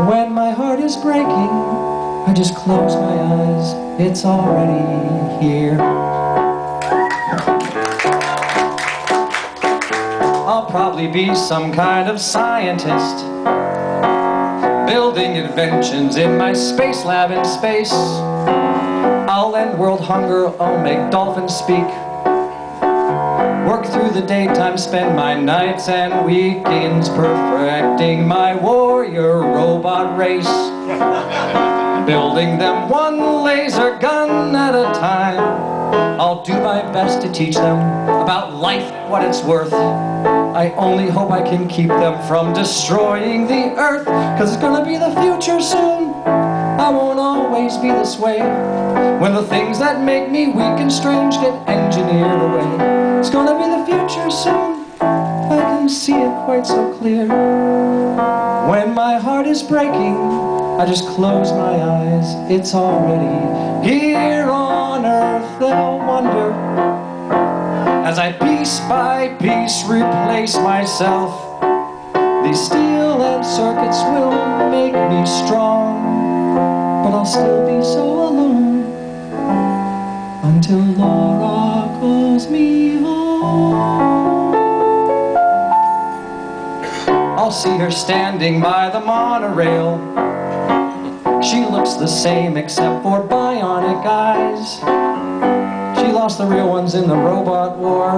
When my heart is breaking, I just close my eyes, it's already here. I'll probably be some kind of scientist, building inventions in my space lab in space. I'll end world hunger, I'll make dolphins speak. Work through the daytime, spend my nights and weekends perfecting my warrior robot race. Building them one laser gun at a time. I'll do my best to teach them about life, what it's worth. I only hope I can keep them from destroying the earth, 'cause it's gonna be the future soon. I won't always be this way. When the things that make me weak and strange get engineered away, it's gonna be the future soon. I can see it quite so clear. When my heart is breaking, I just close my eyes, it's already here on earth. They'll wonder as I piece by piece replace myself. These steel and circuits will make me strong, but I'll still be so alone until Laura calls me home. I'll see her standing by the monorail. She looks the same except for bionic eyes. She lost the real ones in the robot war.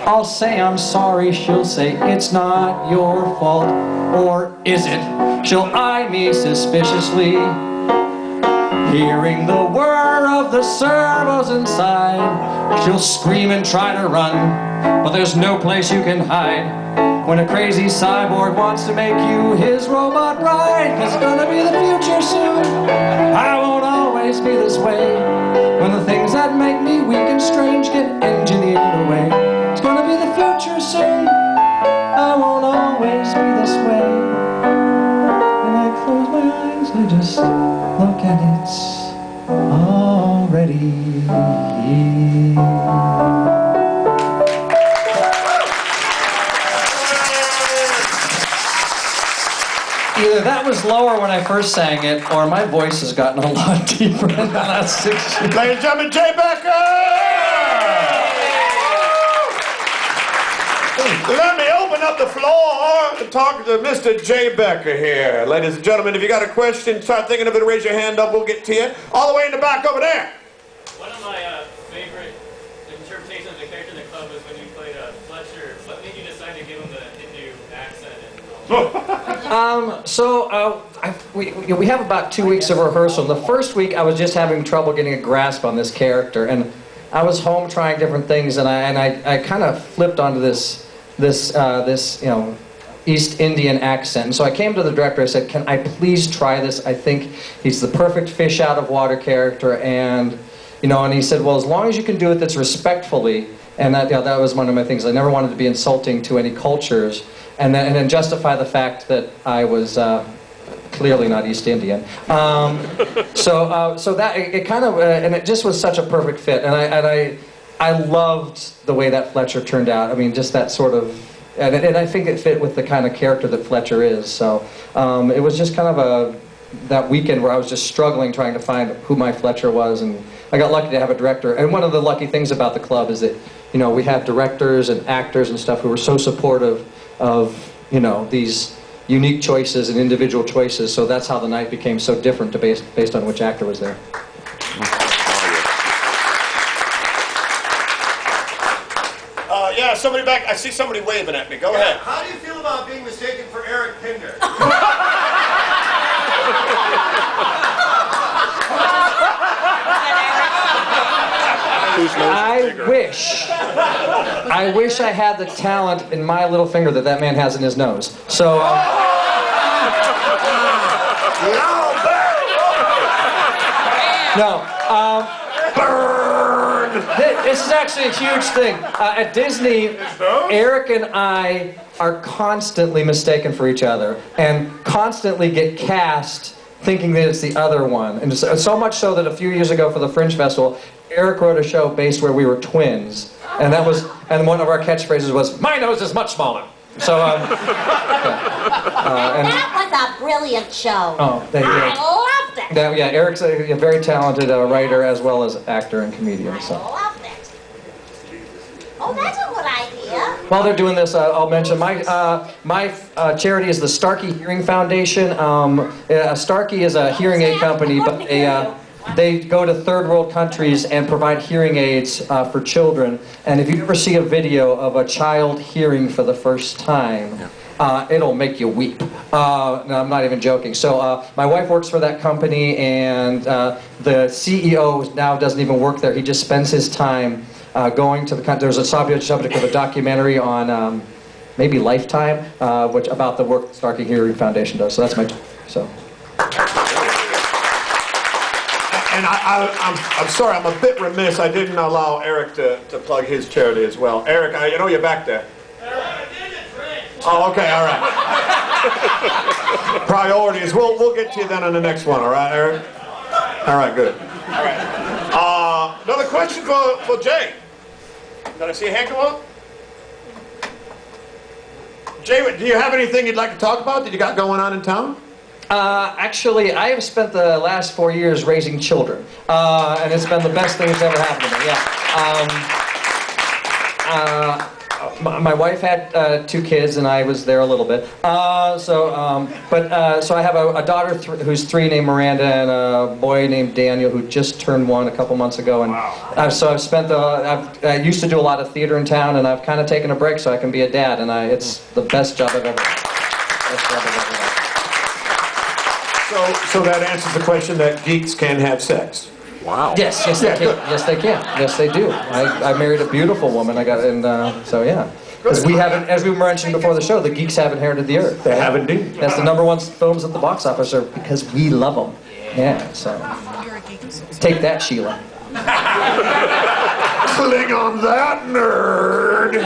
I'll say I'm sorry, she'll say it's not your fault. Or is it? She'll eye me suspiciously, hearing the whir of the servos inside. She'll scream and try to run, but there's no place you can hide when a crazy cyborg wants to make you his robot bride. 'Cause it's gonna be the future soon. I won't always be this way, when the things that make me weak and strange get engineered away. It's gonna be the future soon. I won't always be this way. When I close my eyes, I just look and it's already here. Either that was lower when I first sang it, or my voice has gotten a lot deeper in the last 6 years. Ladies and gentlemen, Jay Becker! Let me open up the floor and talk to Mr. Jay Becker here. Ladies and gentlemen, if you got a question, start thinking of it, raise your hand up, we'll get to you. All the way in the back over there. One of my favorite interpretations of the character in the club was when you played Fletcher. What made you decide to give him the Hindu accent and all? We have about 2 weeks of rehearsal. The first week I was just having trouble getting a grasp on this character, and I was home trying different things, and I kind of flipped onto this East Indian accent. And so I came to the director. I said, "Can I please try this? I think he's the perfect fish out of water character." And and he said, "Well, as long as you can do it that's respectfully." And that was one of my things. I never wanted to be insulting to any cultures, and then justify the fact that I was clearly not East Indian. So that it kind of and it just was such a perfect fit. And I loved the way that Fletcher turned out. I mean, just that sort of, and I think it fit with the kind of character that Fletcher is. So it was just kind of that weekend where I was just struggling trying to find who my Fletcher was, and I got lucky to have a director. And one of the lucky things about the club is that we have directors and actors and stuff who were so supportive of these unique choices and individual choices. So that's how the night became so different based on which actor was there. Yeah, somebody back. I see somebody waving at me. Go ahead. How do you feel about being mistaken for Eric Pinder? I wish I had the talent in my little finger that man has in his nose. So. This is actually a huge thing. At Disney, Eric and I are constantly mistaken for each other and constantly get cast thinking that it's the other one. And so much so that a few years ago for the Fringe Festival, Eric wrote a show based where we were twins. And one of our catchphrases was, "My nose is much smaller." So, that was a brilliant show. I loved it. Yeah, Eric's a very talented writer as well as actor and comedian. So. I loved it. Oh, that's a good idea. While they're doing this, I'll mention my charity is the Starkey Hearing Foundation. Starkey is a hearing aid company, but they go to third world countries and provide hearing aids for children. And if you ever see a video of a child hearing for the first time, it'll make you weep. No, I'm not even joking. So my wife works for that company, and the CEO now doesn't even work there. He just spends his time going to the country. There's a subject of a documentary on maybe Lifetime, which about the work the Starkey Hearing Foundation does. So that's my so. And I'm sorry, I'm a bit remiss. I didn't allow Eric to plug his charity as well. Eric, I know you're back there. Oh, okay, all right. Priorities. We'll get to you then on the next one, all right, Eric? All right, good. All right. Another question for Jay. Did I see a hand go up? Jay, do you have anything you'd like to talk about that you got going on in town? Actually, I have spent the last 4 years raising children, and it's been the best thing that's ever happened to me. Yeah. My wife had 2 kids, and I was there a little bit. So I have a daughter who's 3 named Miranda, and a boy named Daniel who just turned 1 a couple months ago. And so I've spent I used to do a lot of theater in town, and I've kind of taken a break so I can be a dad, and it's the best job I've ever had. So that answers the question that geeks can have sex. Wow. Yes, they can. Yes, they can. Yes, they do. I married a beautiful woman. So yeah. Because we haven't, as we mentioned before the show, the geeks have inherited the earth. They have indeed. That's the #1 films at the box office are because we love them. Yeah. So take that, Sheila. Cling on that, nerd.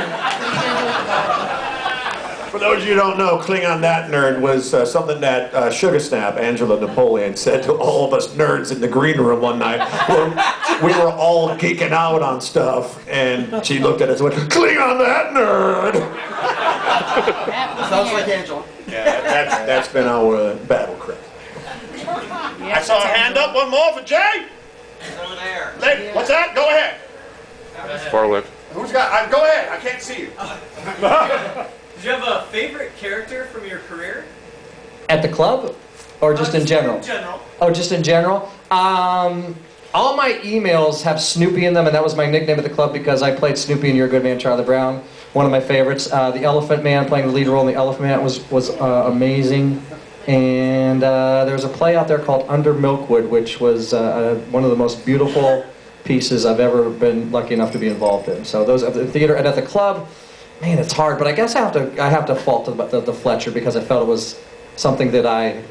For those of you who don't know, Cling on That Nerd was something that Sugar Snap, Angela Napoleon, said to all of us nerds in the green room one night. We were all geeking out on stuff, and she looked at us and went, "Cling on that, nerd!" Sounds like Angela. Yeah, that's been our battle cry. I saw a hand up. One more for Jay. Over there. What's that? Go ahead. Far left. Who's got? Go ahead. I can't see you. Did you have a favorite character from your career? At the club, or just in general? In general. Oh, just in general. All my emails have Snoopy in them, and that was my nickname at the club because I played Snoopy in You're a Good Man, Charlie Brown. One of my favorites. The Elephant Man, playing the lead role in The Elephant Man, was amazing. And there was a play out there called Under Milkwood, which was one of the most beautiful pieces I've ever been lucky enough to be involved in. So those at the theater and at the club. Man, it's hard, but I guess I have to fault the Fletcher because I felt it was something that I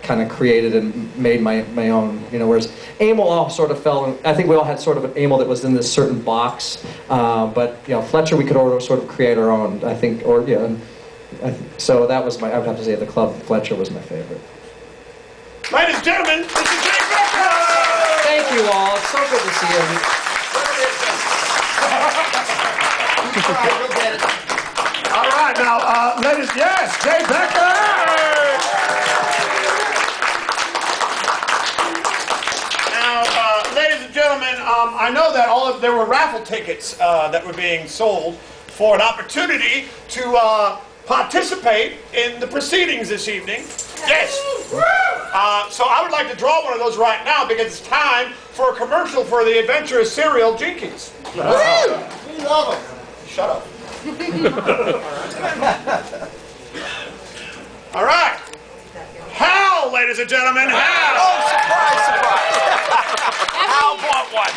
kind of created and made my own. You know, whereas Amel all sort of fell. I think we all had sort of an Amel that was in this certain box, but you know, Fletcher we could all sort of create our own. I think, or yeah. So that was I would have to say at the club, Fletcher was my favorite. Ladies and gentlemen, this is Jay Becker. Thank you all. It's so good to see you. All right, now, ladies, yes, Jay Becker. Now, ladies and gentlemen, I know that there were raffle tickets that were being sold for an opportunity to participate in the proceedings this evening. Yes. So I would like to draw one of those right now because it's time for a commercial for the adventurous cereal Jinkies. We love them. Shut up. All right. Hal, ladies and gentlemen, Hal. Oh, surprise. Hal bought one.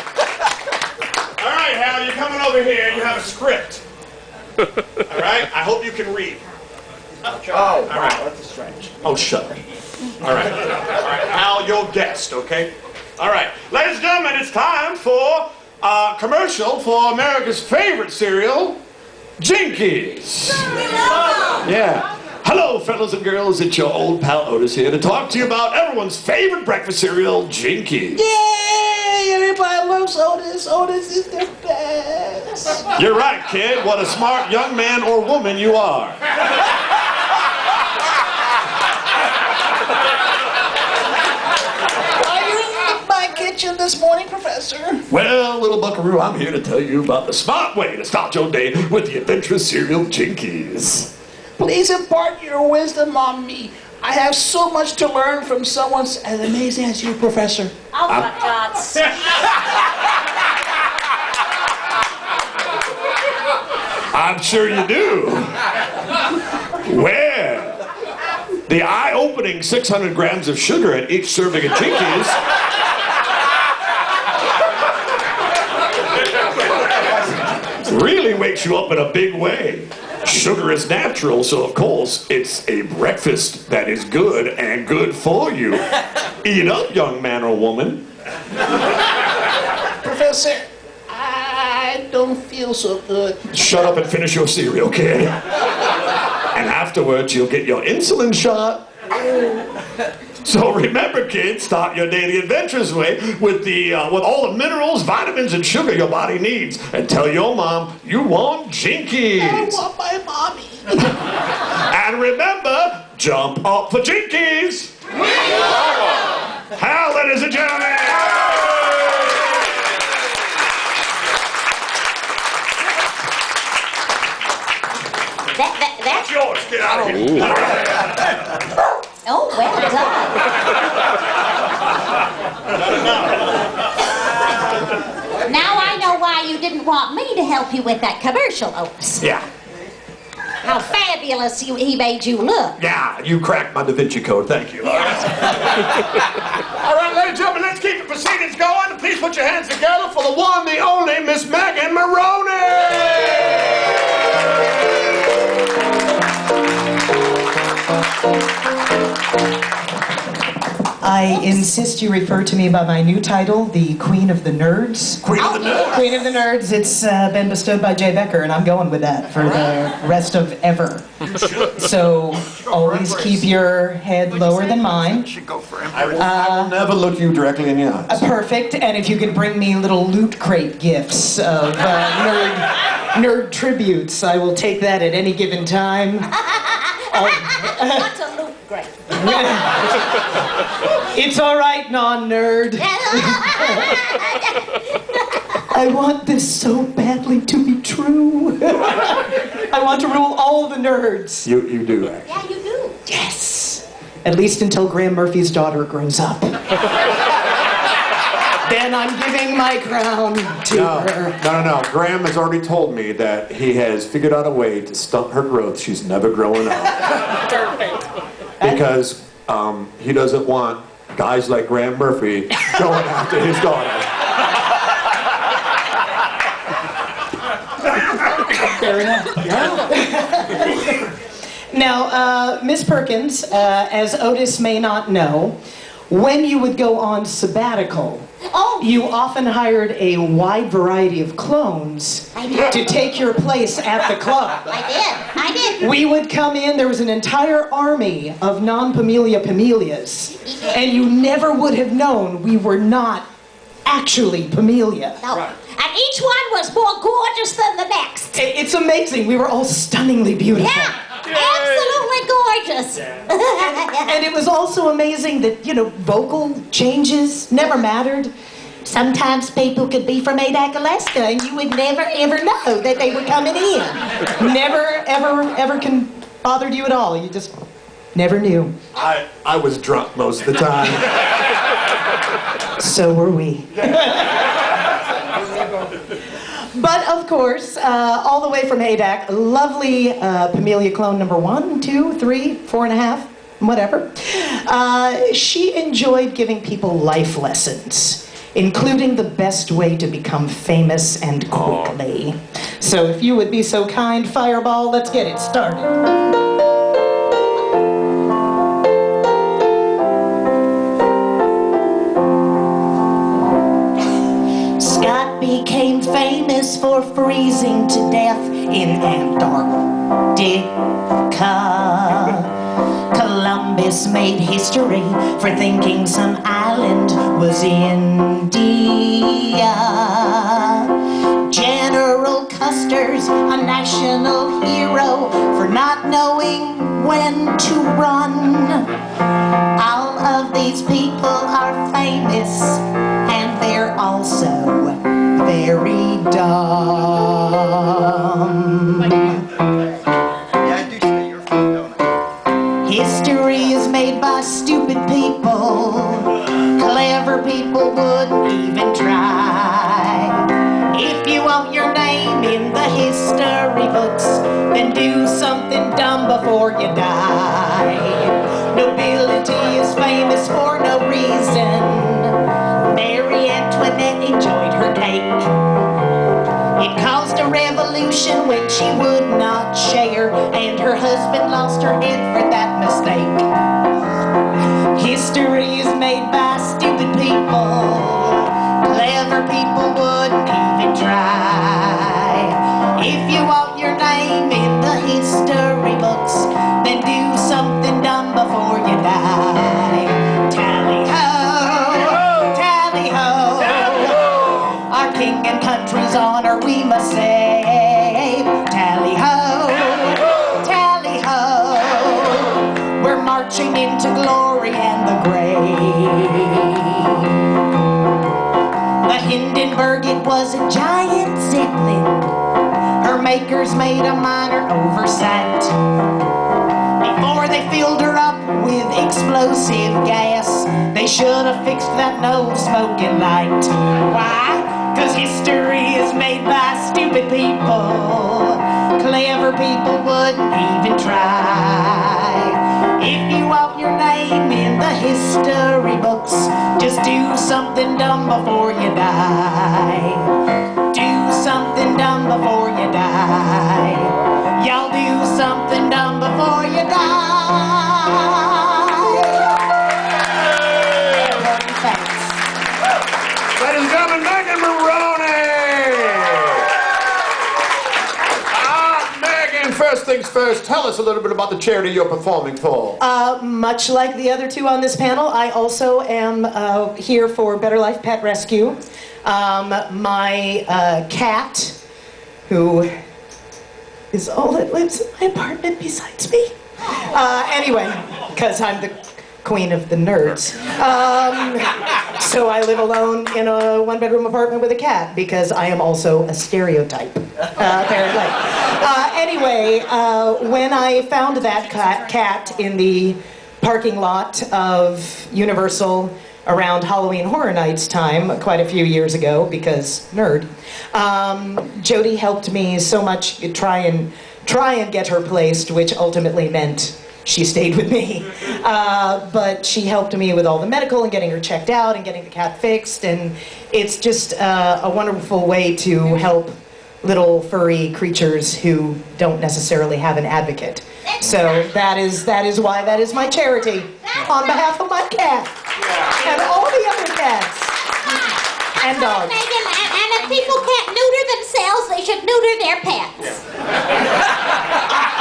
All right, Hal, you're coming over here. You have a script. All right? I hope you can read. Oh, all right. That's strange. Oh, shut up. All right. Hal, your guest, okay? All right. Ladies and gentlemen, it's time for a commercial for America's favorite cereal, Jinkies. Yeah. Hello, fellas and girls. It's your old pal Otis here to talk to you about everyone's favorite breakfast cereal, Jinkies. Yay! Everybody loves Otis. Otis is the best. You're right, kid. What a smart young man or woman you are. Are you in my kitchen this morning, Professor? Well, little buckaroo, I'm here to tell you about the smart way to start your day with the adventurous cereal Jinkies. Please impart your wisdom on me. I have so much to learn from someone as amazing as you, Professor. Oh, for God's sake. I'm sure you do. Well, the eye-opening 600 grams of sugar at each serving of Jinkies really wakes you up in a big way. Sugar is natural, so of course it's a breakfast that is good and good for you. Eat up, young man or woman. Professor, I don't feel so good. Shut up and finish your cereal, kid. And afterwards you'll get your insulin shot So remember, kids, start your daily adventures with all the minerals, vitamins, and sugar your body needs. And tell your mom you want Jinkies. I want my mommy. And remember, jump up for Jinkies. How, ladies and gentlemen? That's yours. Get out of here. Oh, well done. Now I know why you didn't want me to help you with that commercial, Otis. Yeah. How fabulous he made you look. Yeah, you cracked my Da Vinci Code. Thank you. All right, ladies and gentlemen, let's keep the proceedings going. Please put your hands together for the one, the only Miss Megan Maroney. I insist you refer to me by my new title, the Queen of the Nerds. Queen of the Nerds? Queen of the Nerds. It's been bestowed by Jay Becker, and I'm going with that for the rest of ever. So always keep your head lower than mine. I will never look you directly in the eyes. Perfect. And if you could bring me little loot crate gifts of nerd tributes, I will take that at any given time. What's a loot crate? It's all right, non-nerd. I want this so badly to be true. I want to rule all the nerds. You do, actually. Yeah, you do. Yes. At least until Graham Murphy's daughter grows up. Then I'm giving my crown to her. No. Graham has already told me that he has figured out a way to stunt her growth. She's never growing up. Because he doesn't want guys like Graham Murphy going after his daughter. Fair enough. Yeah. Now, Miss Perkins, as Otis may not know, when you would go on sabbatical, you often hired a wide variety of clones to take your place at the club. I did. We would come in, there was an entire army of non-Pamelia Pamelias, and you never would have known we were not actually Pamelia. No. And each one was more gorgeous than the next. It's amazing. We were all stunningly beautiful. Yeah. Absolutely gorgeous. And it was also amazing that, vocal changes never mattered. Sometimes people could be from Adak, Alaska, and you would never, ever know that they were coming in. Never, ever bothered you at all. You just never knew. I was drunk most of the time. So were we. But of course, all the way from Adak, lovely Pamelia clone number 1, 2, 3, 4.5, whatever. She enjoyed giving people life lessons, including the best way to become famous and quickly. So if you would be so kind, Fireball, let's get it started. Became famous for freezing to death in Antarctica. Columbus made history for thinking some island was India. General Custer's a national hero for not knowing when to run. All of these people are famous, and they're also very dumb. History is made by stupid people. Clever people wouldn't even try. If you want your name in the history books, then do something dumb before you die. Nobility is famous for no reason. Mary Antoinette enjoyed her cake. It caused a revolution when she would not share, and her husband lost her head for that mistake. History is made by stupid people. Clever people wouldn't even try. If you want your name in the history books, then do something dumb before you die. marching into glory and the grave. The Hindenburg, it was a giant Zeppelin. Her makers made a minor oversight. Before they filled her up with explosive gas, they should have fixed that no-smoking light. Why? 'Cause history is made by stupid people. Clever people wouldn't even try. If you want your name in the history books, just do something dumb before you die. Do something dumb before you die. Y'all do something dumb before you die. Thanks. Ladies and gentlemen, Megan Maroney! Megan, first things first, tell us a little bit about the charity you're performing for. Much like the other two on this panel, I also am here for Better Life Pet Rescue. My cat, who is all that lives in my apartment besides me. Anyway, because I'm the queen of the nerds. So I live alone in a one-bedroom apartment with a cat because I am also a stereotype, apparently. Anyway, when I found that cat in the parking lot of Universal around Halloween Horror Nights time, quite a few years ago, because nerd, Jody helped me so much try and get her placed, which ultimately meant she stayed with me. But she helped me with all the medical and getting her checked out and getting the cat fixed, and it's just a wonderful way to help little furry creatures who don't necessarily have an advocate. So that is why that is my charity on behalf of my cat and all the other cats and dogs. Megan, and if people can't neuter themselves, they should neuter their pets.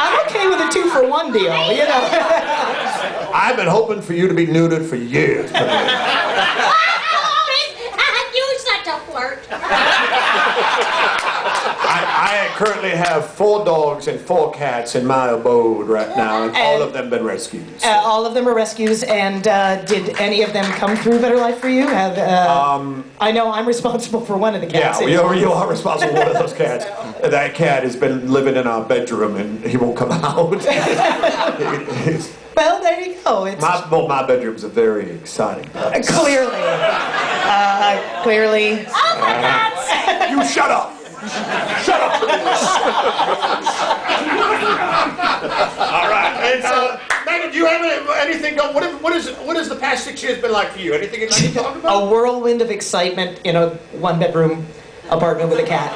I'm okay with a 2-for-1 deal, you know. I've been hoping for you to be neutered for years. You're such a flirt. I currently have 4 dogs and 4 cats in my abode right now, and all of them have been rescued. All of them are rescues, and did any of them come through Better Life for you? I know I'm responsible for one of the cats. Yeah, you are responsible for one of those cats. That cat has been living in our bedroom, and he won't come out. Well, there you go. My bedroom's a very exciting place. Clearly. Clearly. Oh, my God. You shut up! Shut up! All right. And Megan, do you have anything going? What has the past 6 years been like for you? Anything you'd like to talk about? A whirlwind of excitement in a one-bedroom apartment with a cat.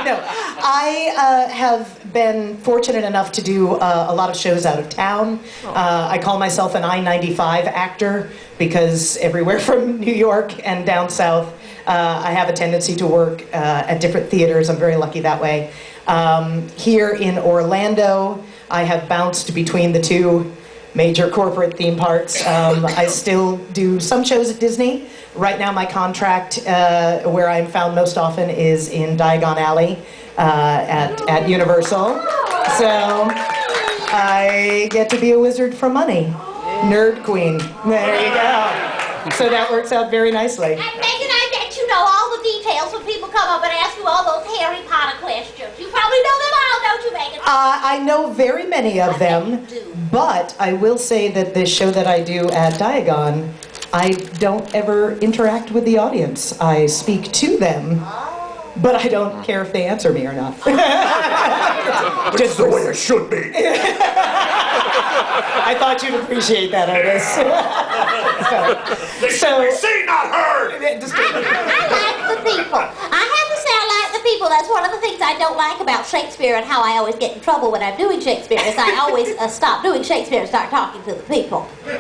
No, I have been fortunate enough to do a lot of shows out of town. I call myself an I-95 actor because everywhere from New York and down south, I have a tendency to work at different theaters. I'm very lucky that way. Here in Orlando, I have bounced between the 2 major corporate theme parks. I still do some shows at Disney. Right now my contract, where I'm found most often, is in Diagon Alley at Universal. So I get to be a wizard for money. Nerd queen. There you go. So that works out very nicely. And Megan, I bet you know all the details when people come up and ask you all those Harry Potter questions. You probably know them all, don't you, Megan? I know very many of them, but I will say that the show that I do at Diagon, I don't ever interact with the audience. I speak to them, but I don't care if they answer me or not. Which is the way it should be. I thought you'd appreciate that, I guess. So, see, not heard. I like the people. I have to say I like the people. That's one of the things I don't like about Shakespeare and how I always get in trouble when I'm doing Shakespeare is I always stop doing Shakespeare and start talking to the people. And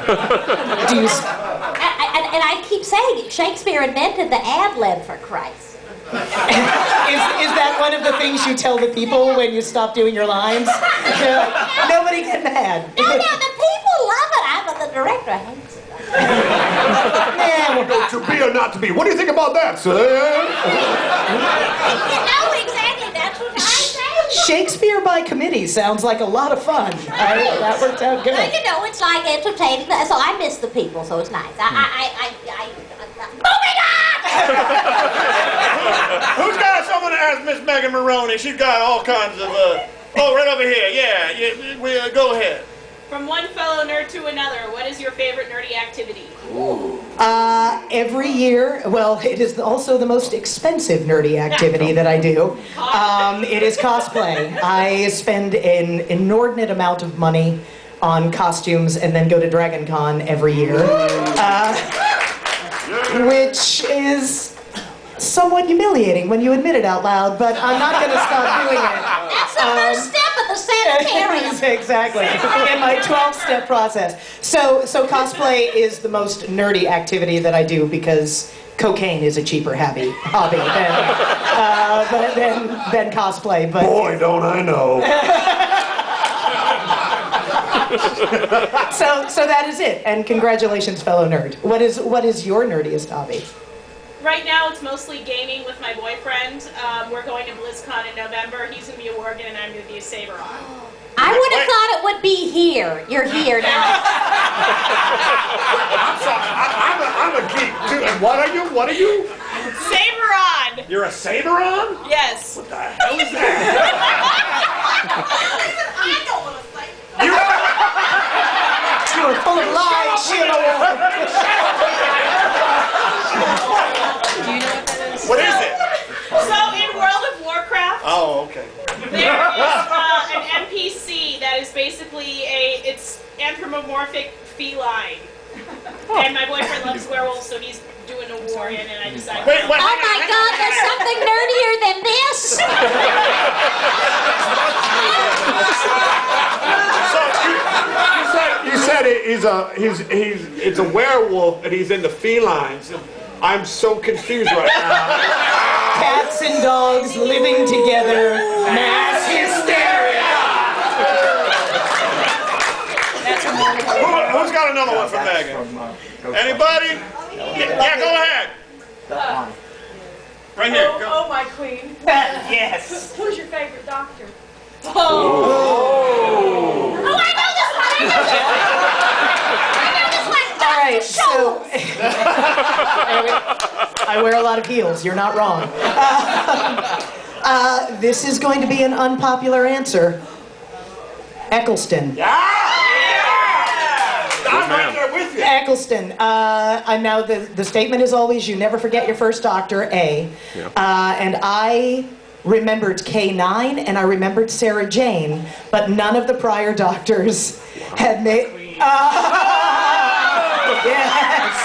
I keep saying it. Shakespeare invented the ad-lib, for Christ. Is that one of the things you tell the people when you stop doing your lines? Nobody get mad. No, the people love it. The director hates it. To be or not to be. What do you think about that, sir? You know exactly. That's what I say. Shakespeare by committee sounds like a lot of fun. That worked out good. You know, it's like entertaining. So I miss the people, so it's nice. Moving on! Who's got something to ask Miss Megan Maroney? She's got all kinds of, oh, right over here. Yeah, go ahead. From one fellow nerd to another, what is your favorite nerdy activity? Every year, well, it is also the most expensive nerdy activity that I do. It is cosplay. I spend an inordinate amount of money on costumes and then go to Dragon Con every year, which is somewhat humiliating when you admit it out loud, but I'm not going to stop doing it. That's the first step of the sanitarium. Exactly, in my 12-step process. So cosplay is the most nerdy activity that I do because cocaine is a cheaper hobby than cosplay. But boy, don't I know. So that is it. And congratulations, fellow nerd. What is your nerdiest hobby? Right now, it's mostly gaming with my boyfriend. We're going to BlizzCon in November. He's going to be a Worgen, and I'm going to be a Saberon. I would have thought it would be here. You're here now. I'm sorry, I'm a geek too. And what are you? Saberon! You're a Saberon? Yes. What the hell is that? I don't want to say. You are full of lies, Sheila. Do you know what that is? What is it? So in World of Warcraft, Oh, okay. there is an NPC that is basically it's anthropomorphic feline. And my boyfriend loves werewolves, so he's doing a war in, and I decided. Wait, Oh my God, there's something nerdier than this. You said it's a werewolf and he's in the felines. I'm so confused right now. Cats and dogs living together, mass hysteria. Who's got another one for Megan? Anybody? Yeah, go ahead. Right here. Go. Oh, my queen. Yes. Who's your favorite doctor? Oh, I know this one. All right, so I wear a lot of heels. You're not wrong. This is going to be an unpopular answer. Eccleston. I'm right there with you. Eccleston. Now the statement is always you never forget your first doctor, A. And I remembered K9 and I remembered Sarah Jane, but none of the prior doctors had made... Yes.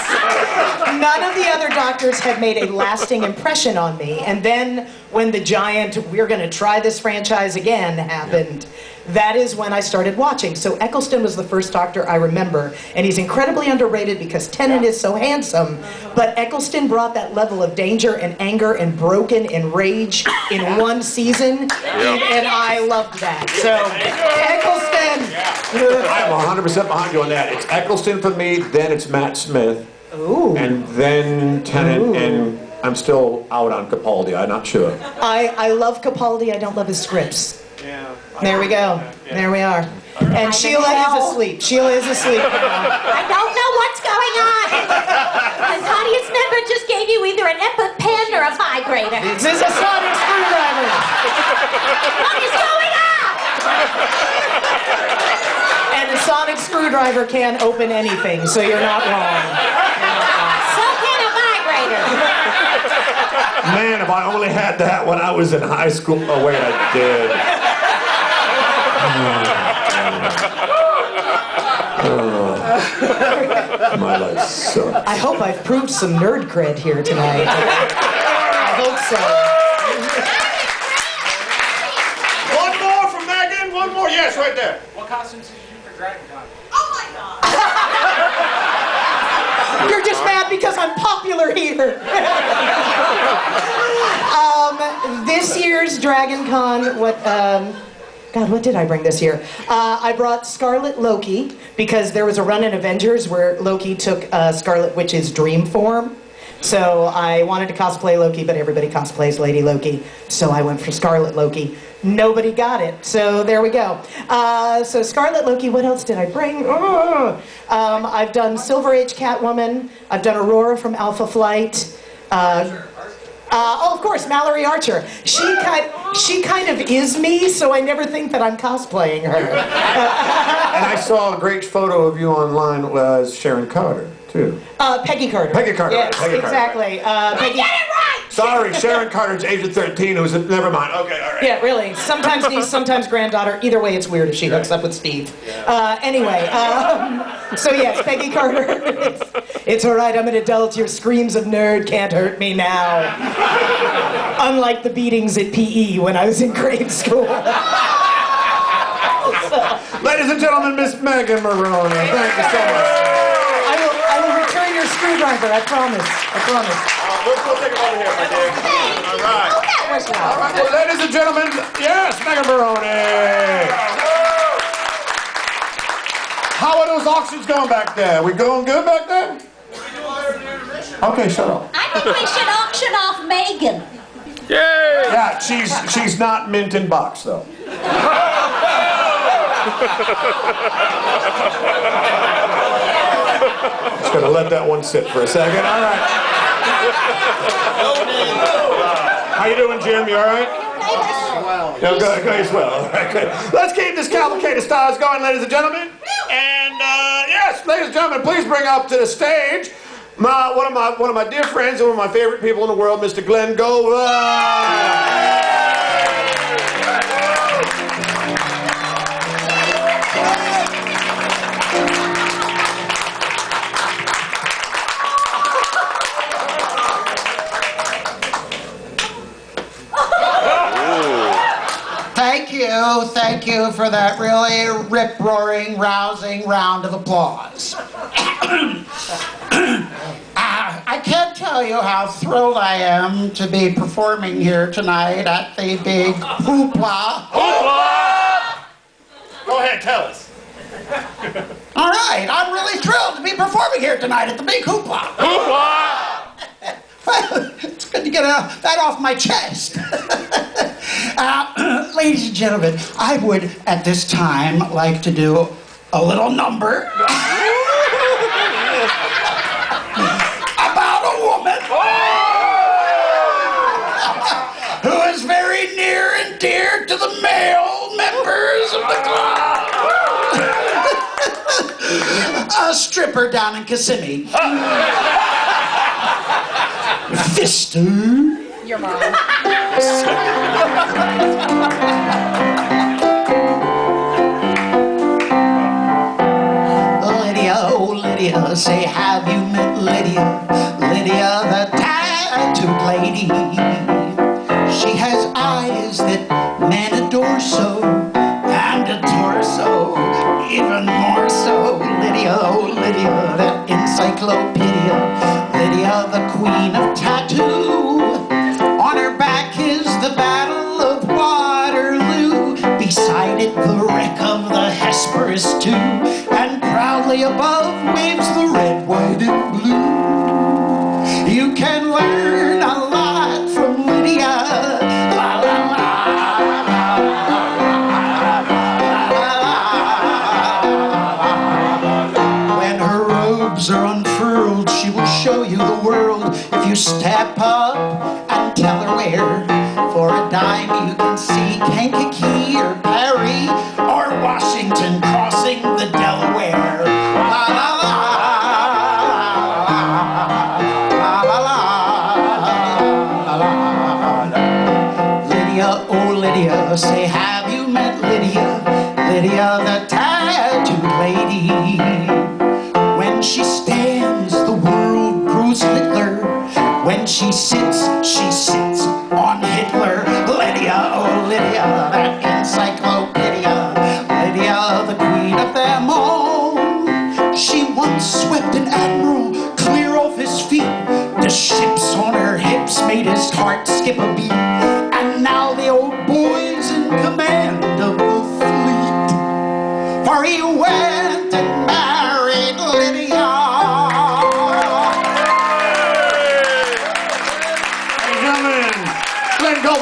None of the other doctors had made a lasting impression on me. And then when the giant, we're going to try this franchise again, happened, that is when I started watching. So Eccleston was the first doctor I remember. And he's incredibly underrated because Tennant is so handsome. But Eccleston brought that level of danger and anger and broken and rage in one season. And I loved that. So, Eccleston! I'm 100% behind you on that. It's Eccleston for me, then it's Matt Smith. Ooh. And then Tennant, and I'm still out on Capaldi. I'm not sure. I love Capaldi. I don't love his scripts. Yeah. There we go. There we are. And Sheila is asleep. Sheila is asleep now. I don't know what's going on. An audience member just gave you either an EpiPen or a vibrator. This is a sonic screwdriver. What is going on? And a sonic screwdriver can open anything, so you're not wrong. So can a vibrator. Man, if I only had that when I was in high school. Oh, wait, I did. My life sucks. I hope I've proved some nerd cred here tonight. I hope so. One more from Megan. One more. Yes, right there. What costumes did you do for Dragon Con? You're just mad because I'm popular here. This year's Dragon Con, God, what did I bring this year? I brought Scarlet Loki because there was a run in Avengers where Loki took Scarlet Witch's dream form. So I wanted to cosplay Loki, but everybody cosplays Lady Loki. So I went for Scarlet Loki. Nobody got it. So there we go. So Scarlet Loki, what else did I bring? I've done Silver Age Catwoman. I've done Aurora from Alpha Flight. Of course, Mallory Archer. She kind of is me, so I never think that I'm cosplaying her. And I saw a great photo of you online as Sharon Carter, too. Peggy Carter. Peggy Carter. Yes, Peggy Carter. exactly. Peggy. Sorry, Sharon Carter's age of 13, who's never mind. Okay, all right. Yeah, really. Sometimes niece, sometimes granddaughter. Either way, it's weird if she hooks up with Steve. Anyway, so yes, Peggy Carter. It's all right, I'm an adult. Your screams of nerd can't hurt me now. Unlike the beatings at PE when I was in grade school. Ladies and gentlemen, Miss Megan Maroney. Thank you so much. I will return your screwdriver, I promise. I promise. We'll take it over here, my dear. All right. All right, well, ladies and gentlemen, yes, Megan Maroney. How are those auctions going back there? We going good back there? Okay, shut up. I think we should auction off Megan. Yay! Yeah, she's not mint in box, though. Just gonna let that one sit for a second. All right. How you doing, Jim? You all right? No, good. Well. Good. Let's keep this cavalcade of stars going, ladies and gentlemen. And yes, ladies and gentlemen, please bring up to the stage one of my dear friends and one of my favorite people in the world, Mr. Glenn Gover. Thank you for that really rip-roaring, rousing round of applause. I can't tell you how thrilled I am to be performing here tonight at the big hoopla. Hoopla! Go ahead, tell us. All right, I'm really thrilled to be performing here tonight at the big hoopla. Hoopla! Well, it's good to get that off my chest. Ladies and gentlemen, I would, at this time, like to do a little number about a woman who is very near and dear to the male members of the club. A stripper down in Kissimmee. Fister. Your mom. Lydia, oh Lydia, say have you met Lydia? Lydia, the tattooed lady. She has eyes that men adore so, and a torso even more so. Lydia, oh Lydia, that encyclopedia. Lydia, the queen of tattoo. On her back is the Battle of Waterloo. Beside it, the wreck of the Hesperus too. And proudly above waves the red, white, and blue. You can learn a lot from Lydia. La la la. When her robes are unfurled, she will show you the world. If you step up and tell her where, for a dime you can see Kankakee or Perry or Washington crossing the Delaware. La la la. La la la. Lydia, oh Lydia, say have you met Lydia? Lydia, the tattooed lady. When she stands, the world grows littler. When she sits on Hitler. Lydia, oh Lydia, that encyclopedia. Lydia, the queen of them all. She once swept an admiral clear off his feet. The ships on her hips made his heart skip a beat. And now the old boy's in command of the fleet. For he went and married Lydia.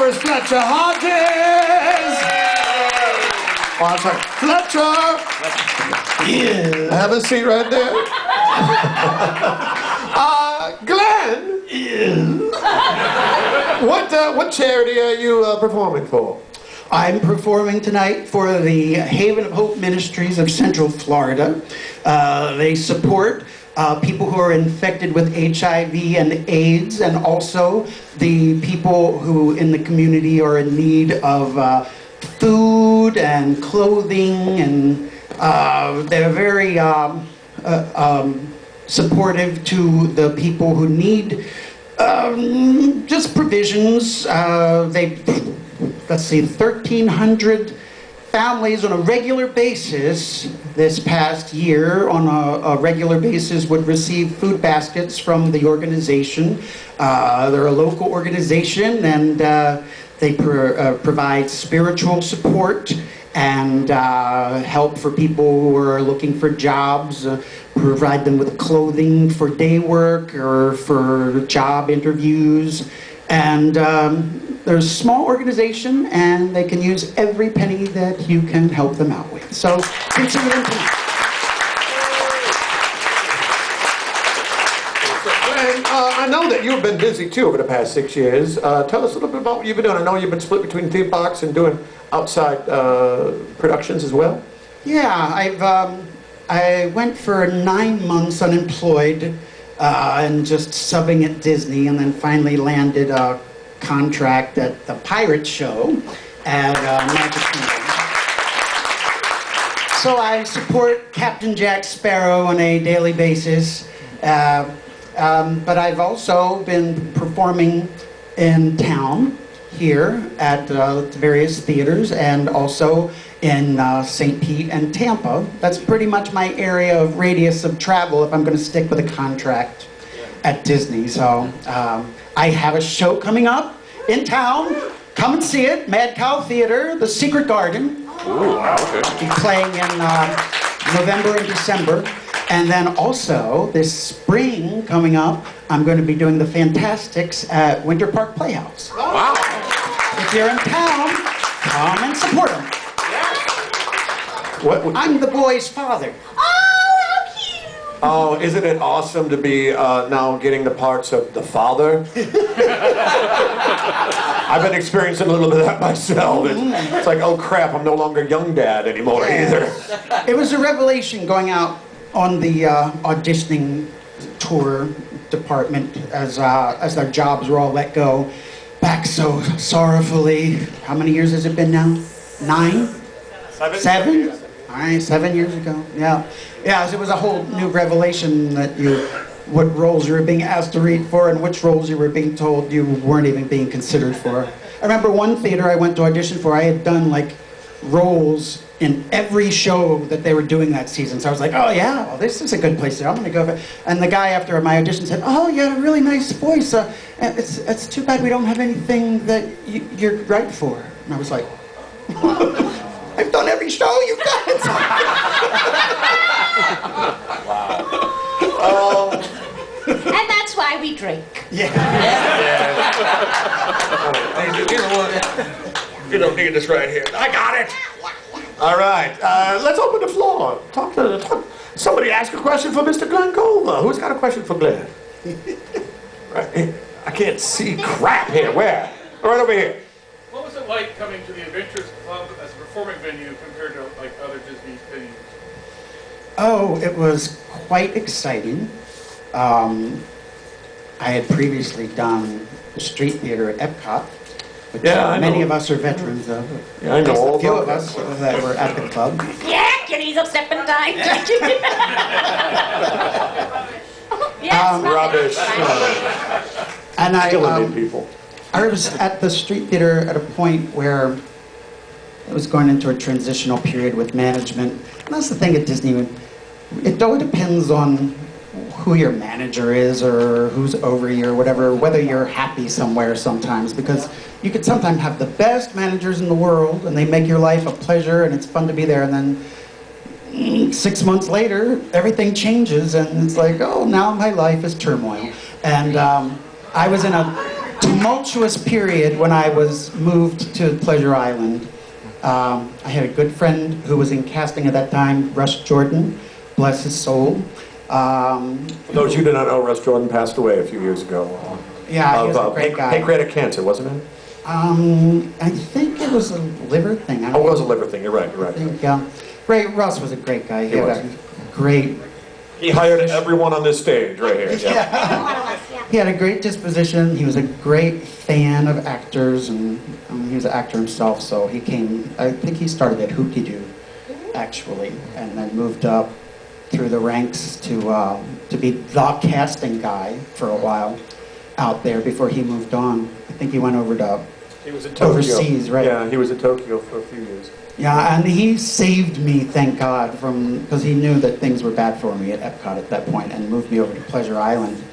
over is Fletcher Hodges. Oh, I'm sorry. Fletcher. Yeah. Have a seat right there. Glenn. What charity are you performing for? I'm performing tonight for the Haven of Hope Ministries of Central Florida. They support people who are infected with HIV and AIDS, and also the people who in the community are in need of food and clothing, and they're very supportive to the people who need just provisions. Let's see, 1,300 families on a regular basis this past year on a regular basis would receive food baskets from the organization. They're a local organization, and they provide spiritual support and help for people who are looking for jobs, provide them with clothing for day work or for job interviews. And they're a small organization, and they can use every penny that you can help them out with. So consider them tonight. Glenn, I know that you've been busy too over the past 6 years. Tell us a little bit about what you've been doing. I know you've been split between theme parks and doing outside productions as well. Yeah, I went for 9 months unemployed and just subbing at Disney, and then finally landed a contract at the Pirate Show at Magic Kingdom. So I support Captain Jack Sparrow on a daily basis, but I've also been performing in town here at various theaters, and also in St. Pete and Tampa. That's pretty much my area of radius of travel if I'm going to stick with a contract at Disney. So I have a show coming up in town. Come and see it. Mad Cow Theater, The Secret Garden. Ooh, wow, okay. I'll be playing in November and December. And then also, this spring coming up, I'm going to be doing the Fantastics at Winter Park Playhouse. Wow. If you're in town, come and support them. I'm the boy's father. Oh, isn't it awesome to be now getting the parts of the father? I've been experiencing a little bit of that myself. It's like, oh crap, I'm no longer young dad anymore either. It was a revelation going out on the auditioning tour department as their jobs were all let go back so sorrowfully. How many years has it been now? 9? 7? All right, 7 years ago. Yeah. Yeah, it was a whole new revelation that what roles you were being asked to read for and which roles you were being told you weren't even being considered for. I remember one theater I went to audition for, I had done like roles in every show that they were doing that season. So I was like, oh yeah, well, this is a good place. I'm going to go. And the guy after my audition said, oh, you had a really nice voice. It's too bad we don't have anything that you're right for. And I was like, I've done every show you guys. Wow. And that's why we drink. You don't need this right here. I got it. All right, let's open the floor. Somebody ask a question for Mr. Glenn Colma. Who's got a question for Glenn? Right. I can't see crap here. Where? Right over here. What was it like coming to the Adventures Club as a performing venue compared to like other Disney venues? Oh, it was quite exciting. I had previously done the street theater at Epcot, which many of us are veterans of. Yeah, I know all a few about of us that were at the club. Yeah, kitties will step in time. Yes, rubbish. And Killing people. I was at the street theater at a point where it was going into a transitional period with management. And that's the thing at Disney. It all depends on who your manager is or who's over you or whatever, whether you're happy somewhere sometimes, because you could sometimes have the best managers in the world and they make your life a pleasure and it's fun to be there, and then 6 months later everything changes and it's like, oh, now my life is turmoil. And I was in a tumultuous period when I was moved to Pleasure Island. I had a good friend who was in casting at that time, Russ Jordan, bless his soul. For those you do not know, Russ Jordan passed away a few years ago. Yeah, he was a great guy. Pancreatic cancer, wasn't it? I think it was a liver thing. Oh, it was a liver thing. You're right. You're right. I think, Russ was a great guy. He was. Had a great. He hired everyone on this stage right here. Yeah. He had a great disposition. He was a great fan of actors, and he was an actor himself. So he came. I think he started at Hoop-de-Doo, actually, and then moved up through the ranks to be the casting guy for a while out there before he moved on. I think he went over to He was at Tokyo. overseas, right? Yeah, he was at Tokyo for a few years. Yeah, and he saved me, thank God, because he knew that things were bad for me at Epcot at that point and moved me over to Pleasure Island.